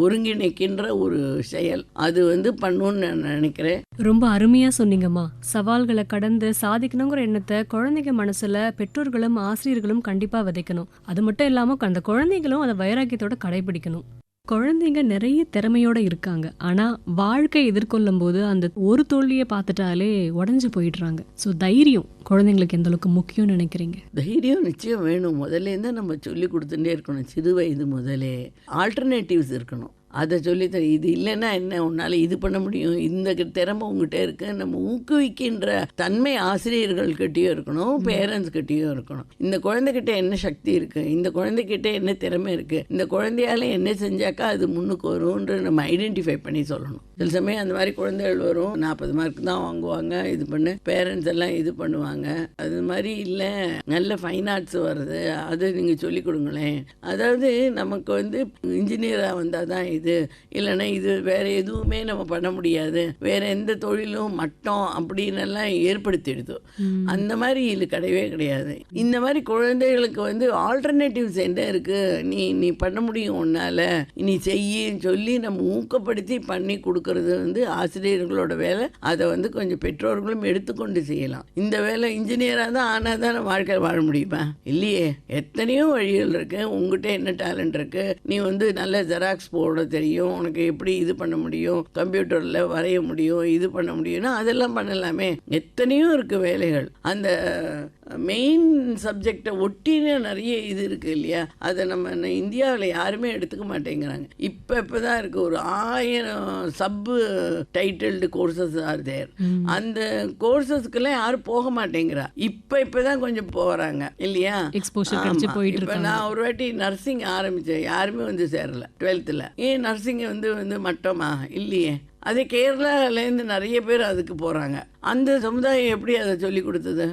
ஒருங்கிணைக்கின்ற ஒரு செயல். அது வந்து பண்ணுன்னு நான் நினைக்கிறேன். ரொம்ப அருமையா சொன்னீங்கம்மா. சவால்களை கடந்து சாதிக்கணுங்கிற எண்ணத்தை குழந்தைங்க மனசுல பெற்றோர்களும் ஆசிரியர்களும் கண்டிப்பா விதைக்கணும். அது மட்டும் இல்லாம அந்த குழந்தைங்களும் அதை வைராக்கியத்தோட கடைபிடிக்கணும். குழந்தைங்க நிறைய திறமையோட இருக்காங்க, ஆனா வாழ்க்கை எதிர்கொள்ளும் போது அந்த ஒரு தோல்வியை பார்த்துட்டாலே உடஞ்சு போயிடுறாங்க. ஸோ தைரியம் குழந்தைங்களுக்கு எந்த அளவுக்கு முக்கியம்னு நினைக்கிறீங்க? தைரியம் நிச்சயம் வேணும். முதல்லேருந்து நம்ம சொல்லி கொடுத்துட்டே இருக்கணும். சிறு வயது முதலே ஆல்டர்னேட்டிவ்ஸ் இருக்கணும். அதை சொல்லித்தர, இது இல்லைன்னா என்ன, உன்னால் இது பண்ண முடியும், இந்த திறமை உங்ககிட்ட இருக்கு, நம்ம ஊக்குவிக்கின்ற தன்மை ஆசிரியர்கள்கிட்டையும் இருக்கணும், பேரண்ட்ஸ்கிட்டையும் இருக்கணும். இந்த குழந்தைகிட்ட என்ன சக்தி இருக்குது, இந்த குழந்தைகிட்ட என்ன திறமை இருக்குது, இந்த குழந்தையால் என்ன செஞ்சாக்கா அது முன்னுக்கு வரும்ன்ற நம்ம ஐடென்டிஃபை பண்ணி சொல்லணும். சில சமயம் அந்த மாதிரி குழந்தைகள் வரும், 40 மார்க் தான் வாங்குவாங்க, இது பண்ணு, பேரண்ட்ஸ் எல்லாம் இது பண்ணுவாங்க. அது மாதிரி இல்லை, நல்ல ஃபைன் ஆர்ட்ஸ் வருது, அது நீங்கள் சொல்லிக் கொடுங்களேன். அதாவது நமக்கு வந்து இன்ஜினியராக வந்தால் தான் இது, இல்லைன்னா இது வேற எதுவுமே நம்ம பண்ண முடியாது, வேற எந்த தொழிலும் மட்டம் அப்படின்னு எல்லாம் ஏற்படுத்திடுது. அந்த மாதிரி இது கிடையவே கிடையாது. இந்த மாதிரி குழந்தைகளுக்கு வந்து ஆல்டர்னேட்டிவ்ஸ் என்ன இருக்கு, நீ பண்ண முடியும், உன்னால நீ செய்யின்னு சொல்லி நம்ம ஊக்கப்படுத்தி பண்ணி கொடுக்கறது வந்து ஆசிரியர்களோட வேலை. அதை வந்து கொஞ்சம் பெற்றோர்களும் எடுத்துக்கொண்டு செய்யலாம். இந்த வேலை இன்ஜினியராக தான் ஆனால் தான் வாழ்க்கை வாழ முடியுமா? இல்லையே, எத்தனையோ வழிகள் இருக்கு. உங்ககிட்ட என்ன டேலண்ட் இருக்கு, நீ வந்து நல்ல ஜெராக்ஸ் போட தெரியும், உனக்கு எப்படி இது பண்ண முடியும், கம்ப்யூட்டரில் வரைய முடியும், இது பண்ண முடியும்னா அதெல்லாம் பண்ணலாமே. எத்தனையோ இருக்குது வேலைகள். அந்த மெயின் சப்ஜெக்டை ஒட்டின நிறைய இது இருக்குது இல்லையா, அதை நம்ம இந்தியாவில் யாருமே எடுத்துக்க மாட்டேங்கிறாங்க. இப்போ தான் இருக்குது, ஒரு 1000 சப்பு டைட்டில்டு கோர்சஸ் ஆர் தேர். அந்த கோர்சஸ்க்கெல்லாம் யாரும் போக மாட்டேங்கிறா. இப்போ தான் கொஞ்சம் போகிறாங்க இல்லையா, எக்ஸ்போஷர் கிடைச்சு போயிட்டு இப்போ இருக்காங்க. நான் ஒரு வாட்டி நர்சிங் ஆரம்பித்தேன், யாருமே வந்து சேரல 12th. ஏன் நர்சிங் வந்து மட்டமா இல்லையே. அதே கேரளாலேருந்து நிறைய பேர் அதுக்கு போகிறாங்க. அந்த சமுதாயம் எப்படி அதை சொல்லி கொடுத்தது,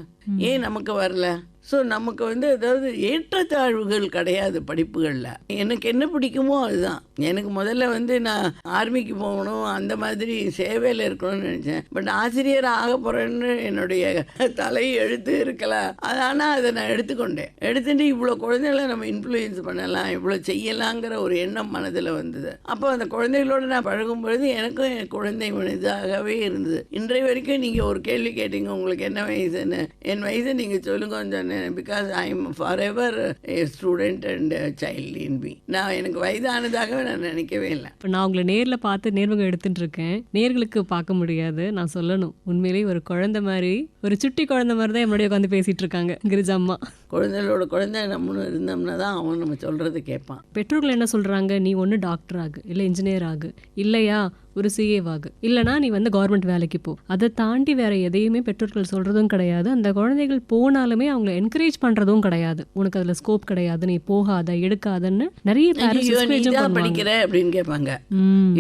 ஏன் நமக்கு வரல? ஸோ நமக்கு வந்து அதாவது ஏற்றத்தாழ்வுகள் கிடையாது படிப்புகளில். எனக்கு என்ன பிடிக்குமோ அதுதான். எனக்கு முதல்ல வந்து நான் ஆர்மிக்கு போகணும், அந்த மாதிரி சேவையில் இருக்கணும்னு நினச்சேன். பட் ஆசிரியர் ஆக போகிறேன்னு என்னுடைய தலை எழுத்து இருக்கலாம். ஆனால் அதை நான் எடுத்துட்டு இவ்வளோ குழந்தைகளை நம்ம இன்ஃப்ளூயன்ஸ் பண்ணலாம், இவ்வளோ செய்யலாங்கிற ஒரு எண்ணம் மனதில் வந்தது. அப்போ அந்த குழந்தைகளோடு நான் பழகும் பொழுது எனக்கும் என் குழந்தை மனிதாகவே இருந்தது. இன்றைய வரைக்கும் நீங்கள் ஒரு கேள்வி கேட்டீங்க, உங்களுக்கு என்ன வயசுன்னு. என் வயசை நீங்கள் சொல்லுங்க, because I am forever a student and child in be. நான் எனக்கு வயதானதாகவே நான் நினைக்கவே இல்லை. இப்போ நான் உங்களை நேரில் பார்த்து நேர்முகம் எடுத்துட்டு இருக்கேன். நேர்களுக்கு பார்க்க முடியாது, நான் சொல்லணும், உண்மையிலேயே ஒரு குழந்தை மாதிரி, ஒரு சுட்டி குழந்தை மாதிரி தான் என்னுடைய உட்காந்து பேசிட்டு இருக்காங்க கிரிஜா அம்மா. குழந்தைகளோட குழந்தை நம்மளும் இருந்தோம்னா தான் அவன் நம்ம சொல்றது கேட்பான். பெற்றோர்கள் என்ன சொல்றாங்க, நீ ஒன்று டாக்டர் ஆகு, இல்லை இன்ஜினியர் ஆகு, இல்லையா ஒரு சிஏவாகு, இல்லைனா நீ வந்து கவர்மெண்ட் வேலைக்கு போ. அதை தாண்டி வேற எதையுமே பெற்றோர்கள் சொல்றதும் கிடையாது. அந்த குழந்தைகள் போனாலுமே அவங்களை என்கரேஜ் பண்றதும் கிடையாது. உனக்கு அதுல ஸ்கோப் கிடையாது, நீ போகாத, எடுக்காதன்னு நிறைய படிக்கிற அப்படின்னு கேட்பாங்க.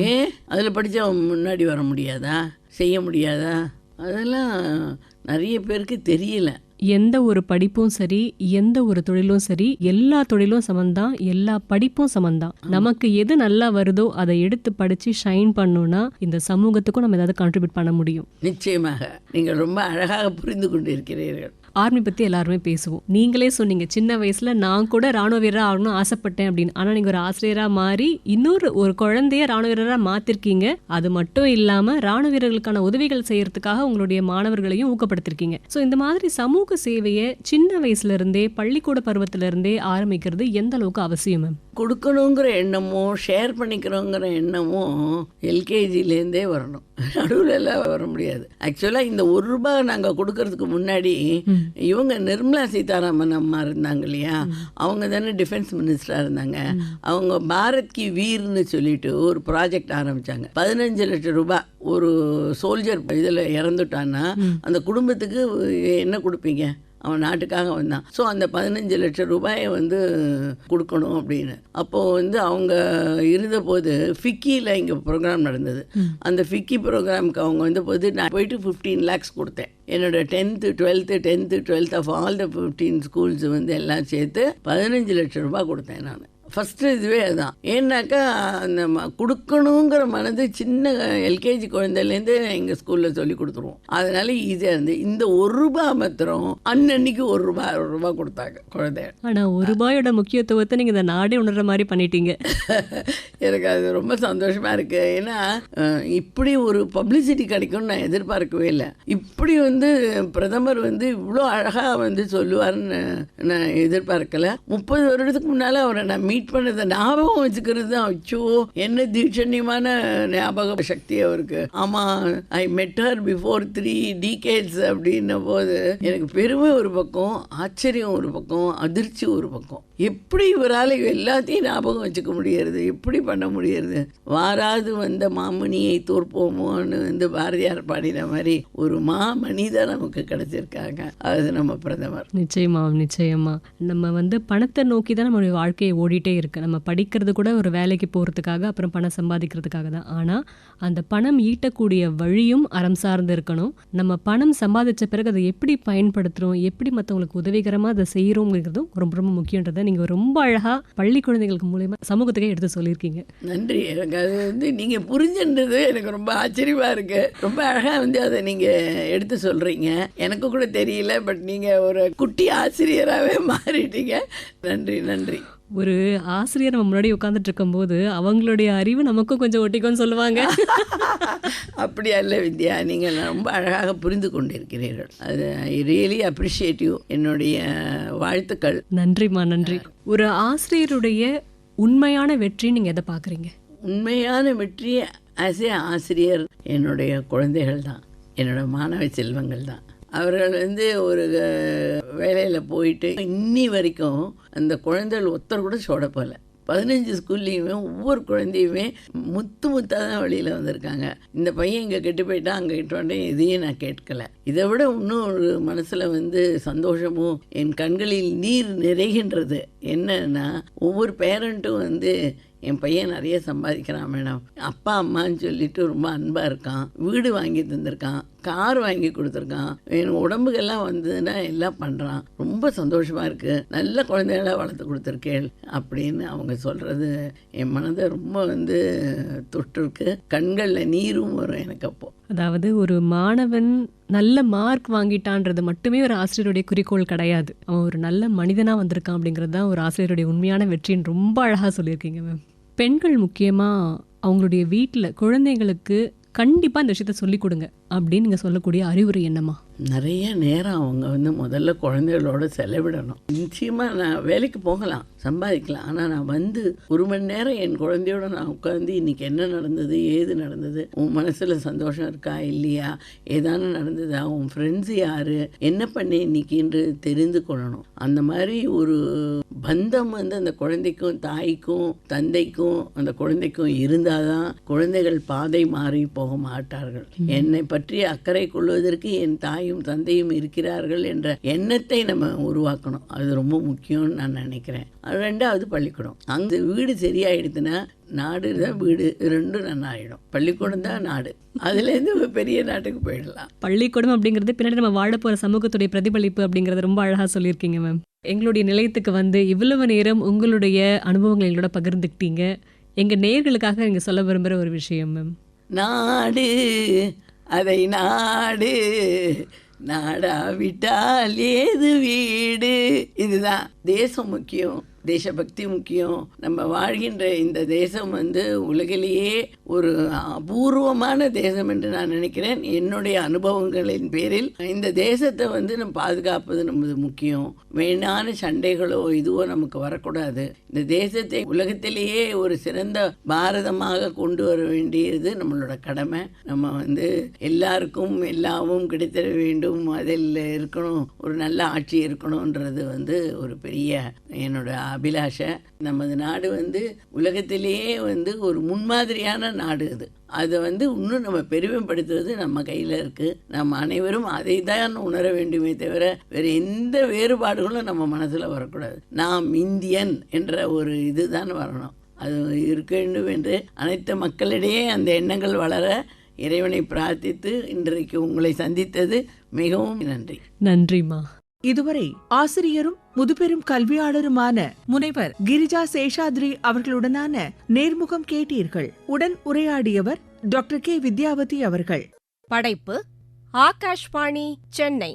ஏன் அதுல படிச்சா முன்னாடி வர முடியாதா, செய்ய முடியாதா? அதெல்லாம் நிறைய பேருக்கு தெரியல. எந்த ஒரு படிப்பும் சரி, எந்த ஒரு தொழிலும் சரி, எல்லா தொழிலும் சமந்தான், எல்லா படிப்பும் சமந்தான். நமக்கு எது நல்லா வருதோ அதை எடுத்து படிச்சு ஷைன் பண்ணோம்னா இந்த சமூகத்துக்கும் நம்ம ஏதாவது கான்ட்ரிபியூட் பண்ண முடியும். நிச்சயமாக நீங்கள் ரொம்ப அழகாக புரிந்து கொண்டிருக்கிறீர்கள். ஆர்மி பற்றி எல்லாருமே பேசுவோம். நீங்களே சொன்னீங்க, சின்ன வயசில் நான் கூட ராணுவ வீரராக ஆகணும்னு ஆசைப்பட்டேன் அப்படின்னு. ஆனால் நீங்கள் ஒரு ஆசிரியராக மாறி ஒரு குழந்தைய ராணுவ வீரராக மாற்றிருக்கீங்க. அது மட்டும் இல்லாமல் ராணுவ வீரர்களுக்கான உதவிகள் செய்யறதுக்காக உங்களுடைய மாணவர்களையும் ஊக்கப்படுத்திருக்கீங்க. ஸோ இந்த மாதிரி சமூக சேவையை சின்ன வயசுலேருந்தே, பள்ளிக்கூட பருவத்திலேருந்தே ஆரம்பிக்கிறது எந்த அளவுக்கு அவசியம் மேம்? கொடுக்கணுங்கிற எண்ணமும் ஷேர் பண்ணிக்கிறோங்கிற எண்ணமும் எல்கேஜிலேருந்தே வரணும், நடுவில் எல்லாம் வர முடியாது. ஆக்சுவலாக இந்த ₹1 நாங்கள் கொடுக்கறதுக்கு முன்னாடி இவங்க நிர்மலா சீதாராமன் அம்மா இருந்தாங்க இல்லையா, அவங்க தானே டிஃபென்ஸ் மினிஸ்டராக இருந்தாங்க. அவங்க பாரத் கி வீர்னு சொல்லிட்டு ஒரு ப்ராஜெக்ட் ஆரம்பித்தாங்க. 15 லட்சம் ரூபாய். ஒரு சோல்ஜர் இதில் இறந்துட்டான்னா அந்த குடும்பத்துக்கு என்ன கொடுப்பீங்க? அவன் நாட்டுக்காக வந்தான். ஸோ அந்த 15 லட்சம் ரூபாயை வந்து கொடுக்கணும் அப்படின்னு. அப்போது வந்து அவங்க இருந்தபோது ஃபிக்கியில் இங்கே ப்ரோக்ராம் நடந்தது. அந்த ஃபிக்கி ப்ரோக்ராமுக்கு அவங்க வந்த போது நான் போயிட்டு 15 lakhs கொடுத்தேன். என்னோட 10th 12th of all the 15 schools வந்து எல்லாம் சேர்த்து 15 லட்சம் ரூபாய் கொடுத்தேன் நான். ஃபஸ்ட்டு இதுவே அதுதான். ஏன்னாக்கா அந்த கொடுக்கணுங்கிற மனது சின்ன எல்கேஜி குழந்தைலேருந்து எங்கள் ஸ்கூலில் சொல்லி கொடுத்துருவோம். அதனால ஈஸியாக இருந்து இந்த ₹1 மாத்திரம் அன்னன்னைக்கு ₹1 கொடுத்தாங்க குழந்தை. ஆனால் ₹1 முக்கியத்துவத்தை நீங்கள் இந்த நாடே உணர்ற மாதிரி பண்ணிட்டீங்க. எனக்கு அது ரொம்ப சந்தோஷமாக இருக்குது. ஏன்னா இப்படி ஒரு பப்ளிசிட்டி கிடைக்கும்னு நான் எதிர்பார்க்கவே இல்லை. இப்படி வந்து பிரதமர் வந்து இவ்வளோ அழகாக வந்து சொல்லுவார்னு நான் எதிர்பார்க்கல. 30 வருடத்துக்கு முன்னால் அவரை நான் மீட் பண்ணதை ஞாபகம் வச்சுக்கிறது தான். அச்சோ, என்ன தீட்சண்யமான ஞாபக சக்தி அவருக்கு. ஆமாம், ஐ மெட் ஹர் பிஃபோர் 3 decades அப்படின்ன போது எனக்கு பெருமை ஒரு பக்கம், ஆச்சரியம் ஒரு பக்கம், அதிர்ச்சி ஒரு பக்கம். எப்படி இவரால் எல்லாத்தையும் ஞாபகம் வச்சுக்க முடியறது, எப்படி பண்ண முடியறது? வாராது வந்த மாமணியை தோற்போமோன்னு வந்து பாரதியார் பாடின மாதிரி ஒரு மனிதர் நமக்கு கிடைச்சிருக்காங்க. அது நம்ம பிரதமர். நிச்சயமா நிச்சயமா. நம்ம வந்து பணத்தை நோக்கி தான் நம்மளுடைய வாழ்க்கையை ஓடிட்டே இருக்கு. நம்ம படிக்கிறது கூட ஒரு வேலைக்கு போகிறதுக்காக, அப்புறம் பணம் சம்பாதிக்கிறதுக்காக தான். ஆனால் அந்த பணம் ஈட்டக்கூடிய வழியும் அறம் சார்ந்து இருக்கணும். நம்ம பணம் சம்பாதிச்ச பிறகு அதை எப்படி பயன்படுத்துகிறோம், எப்படி மற்றவங்களுக்கு உதவிகரமாக அதை செய்கிறோங்கிறதும் ரொம்ப ரொம்ப முக்கியன்றதை நீங்கள் ரொம்ப அழகாக பள்ளி குழந்தைகளுக்கு மூலமா சமூகத்துக்கே எடுத்து சொல்லியிருக்கீங்க. நன்றி. எனக்கு அது வந்து நீங்கள் புரிஞ்சுன்றது எனக்கு ரொம்ப ஆச்சரியமாக இருக்குது. ரொம்ப அழகாக வந்து அதை நீங்கள் எடுத்து சொல்கிறீங்க. எனக்கு கூட தெரியல, பட் நீங்கள் ஒரு குட்டி ஆசிரியராகவே மாறிட்டீங்க. நன்றி நன்றி. ஒரு ஆசிரியர் நம்ம முன்னாடி உட்காந்துட்டு இருக்கும்போது அவங்களுடைய அறிவு நமக்கும் கொஞ்சம் ஒட்டிக்கோன்னு சொல்லுவாங்க. அப்படியா? இல்லை வித்யா, நீங்கள் ரொம்ப அழகாக புரிந்து கொண்டிருக்கிறீர்கள். அது ஐ ரியலி அப்ரிஷியேட் யூ. என்னுடைய வாழ்த்துக்கள். நன்றிம்மா, நன்றி. ஒரு ஆசிரியருடைய உண்மையான வெற்றி நீங்கள் எதை பார்க்குறீங்க? உண்மையான வெற்றி ஆஸ் ஏ ஆசிரியர் என்னுடைய குழந்தைகள் தான், என்னோட மாணவ செல்வங்கள் தான். அவர்கள் வந்து ஒரு வேலையில் போயிட்டு இன்னி வரைக்கும் அந்த குழந்தைகள் ஒருத்தர் கூட சோட போகல. 15 ஸ்கூல்லையுமே ஒவ்வொரு குழந்தையுமே முத்தாக தான் வெளியில் வந்திருக்காங்க. இந்த பையன் இங்கே கெட்டு போயிட்டா அங்கே கெட்டு வந்துட்டேன், எதையும் நான் கேட்கல. இதை விட இன்னும் ஒரு மனசில் வந்து சந்தோஷமும் என் கண்களில் நீர் நிறைகின்றது. என்னன்னா ஒவ்வொரு பேரண்ட்டும் வந்து என் பையன் நிறைய சம்பாதிக்கிறான் மேடம், அப்பா அம்மான்னு சொல்லிட்டு ரொம்ப அன்பாக இருக்கான், வீடு வாங்கி தந்திருக்கான், கார் வாங்கி கொடுத்துருக்கான், என் உடம்புக்கெல்லாம் வந்ததுன்னா எல்லாம் பண்ணுறான், ரொம்ப சந்தோஷமாக இருக்குது, நல்ல குழந்தைகளாக வளர்த்து கொடுத்துருக்கேள் அப்படின்னு அவங்க சொல்கிறது என் மனதை ரொம்ப வந்து தொட்டிருக்கு. கண்களில் நீரும் வரும் எனக்கு அப்போது. அதாவது ஒரு மாணவன் நல்ல மார்க் வாங்கிட்டான்றது மட்டுமே ஒரு ஆசிரியருடைய குறிக்கோள் கிடையாது. அவன் ஒரு நல்ல மனிதனா வந்திருக்கான் அப்படிங்கிறது தான் ஒரு ஆசிரியருடைய உண்மையான வெற்றின்னு ரொம்ப அழகா சொல்லியிருக்கீங்க மேம். பெண்கள் முக்கியமா அவங்களுடைய வீட்டில் குழந்தைங்களுக்கு கண்டிப்பா இந்த விஷயத்த சொல்லிக் கொடுங்க அப்படின்னு நீங்க சொல்லக்கூடிய அறிவுரை என்னம்மா? நிறைய நேரம் அவங்க வந்து முதல்ல குழந்தைகளோட செலவிடணும். நிச்சயமாக நான் வேலைக்கு போகலாம், சம்பாதிக்கலாம், ஆனால் நான் வந்து 1 மணி நேரம் என் குழந்தையோட நான் உட்காந்து இன்றைக்கி என்ன நடந்தது, ஏது நடந்தது, உன் மனசில் சந்தோஷம் இருக்கா இல்லையா, ஏதானு நடந்ததா, உன் ஃப்ரெண்ட்ஸு யார், என்ன பண்ணி இன்னைக்குன்று தெரிந்து கொள்ளணும். அந்த மாதிரி ஒரு பந்தம் வந்து அந்த குழந்தைக்கும் தாய்க்கும் தந்தைக்கும் அந்த குழந்தைக்கும் இருந்தால் தான் குழந்தைகள் பாதை மாறி போக மாட்டார்கள். என்னை பற்றி அக்கறை கொள்வதற்கு என் தாயும் தந்தையும் இருக்கிறார்கள் என்ற எண்ணத்தை நம்ம உருவாக்கணும். அது ரொம்ப முக்கியம்னு நான் நினைக்கிறேன். 2வது பள்ளிக்கூடம். அங்கே வீடு சரியாயிடுதுன்னா நாடு தான் வீடு, 2ம் நன்னாயிடும். பள்ளிக்கூடம் தான் நாடு, அதுலேருந்து ஒரு பெரிய நாட்டுக்கு போயிடலாம். பள்ளிக்கூடம் அப்படிங்கிறது பின்னாடி நம்ம வாழ போகிற சமூகத்துடைய பிரதிபலிப்பு அப்படிங்கிறத ரொம்ப அழகாக சொல்லியிருக்கீங்க மேம். எங்களுடைய நிலையத்துக்கு வந்து இவ்வளவு நேரம் உங்களுடைய அனுபவங்களை எங்களோட பகிர்ந்துக்கிட்டீங்க. எங்கள் நேயர்களுக்காக நீங்கள் சொல்ல விரும்புகிற ஒரு விஷயம் மேம். நாடு அதை நாடு நாடாவிட்டால் ஏது வீடு. இதுதான் தேசம் முக்கியம், தேசபக்தி முக்கியம். நம்ம வாழ்கின்ற இந்த தேசம் வந்து உலகிலேயே ஒரு அபூர்வமான தேசம் என்று நான் நினைக்கிறேன். என்னுடைய அனுபவங்களின் பேரில் இந்த தேசத்தை வந்து நம்ம பாதுகாப்பது நமது முக்கியம். வேணான சண்டைகளோ இதுவோ நமக்கு வரக்கூடாது. இந்த தேசத்தை உலகத்திலேயே ஒரு சிறந்த பாரதமாக கொண்டு வர வேண்டியது நம்மளோட கடமை. நம்ம வந்து எல்லாருக்கும் எல்லாமும் கிடைத்தர வேண்டும், அதில் இருக்கணும், ஒரு நல்ல ஆட்சி இருக்கணுன்றது வந்து ஒரு பெரிய என்னோட அபிலாஷை. நமது நாடு வந்து உலகத்திலேயே வந்து ஒரு முன்மாதிரியான நாடு. அதை வந்து இன்னும் நம்ம பெருமைப்படுத்துறது நம்ம கையில் இருக்குது. நம்ம அனைவரும் அதை தான் உணர வேண்டுமே தவிர வேறு எந்த வேறுபாடுகளும் நம்ம மனசில் வரக்கூடாது. நாம் இந்தியன் என்ற ஒரு இதுதான் வரணும். அது இருக்க வேண்டும் என்று அனைத்து மக்களிடையே அந்த எண்ணங்கள் வளர இறைவனை பிரார்த்தித்து இன்றைக்கு உங்களை சந்தித்தது மிகவும் நன்றி. நன்றிம்மா. இதுவரை ஆசிரியரும் முதுபெரும் கல்வியாளருமான முனைவர் கிரிஜா சேஷாத்ரி அவர்களுடனான நேர்முகம் கேட்டீர்கள். உடன் உரையாடியவர் டாக்டர் கே. வித்யாவதி அவர்கள். படைப்பு ஆகாஷ்வாணி, சென்னை.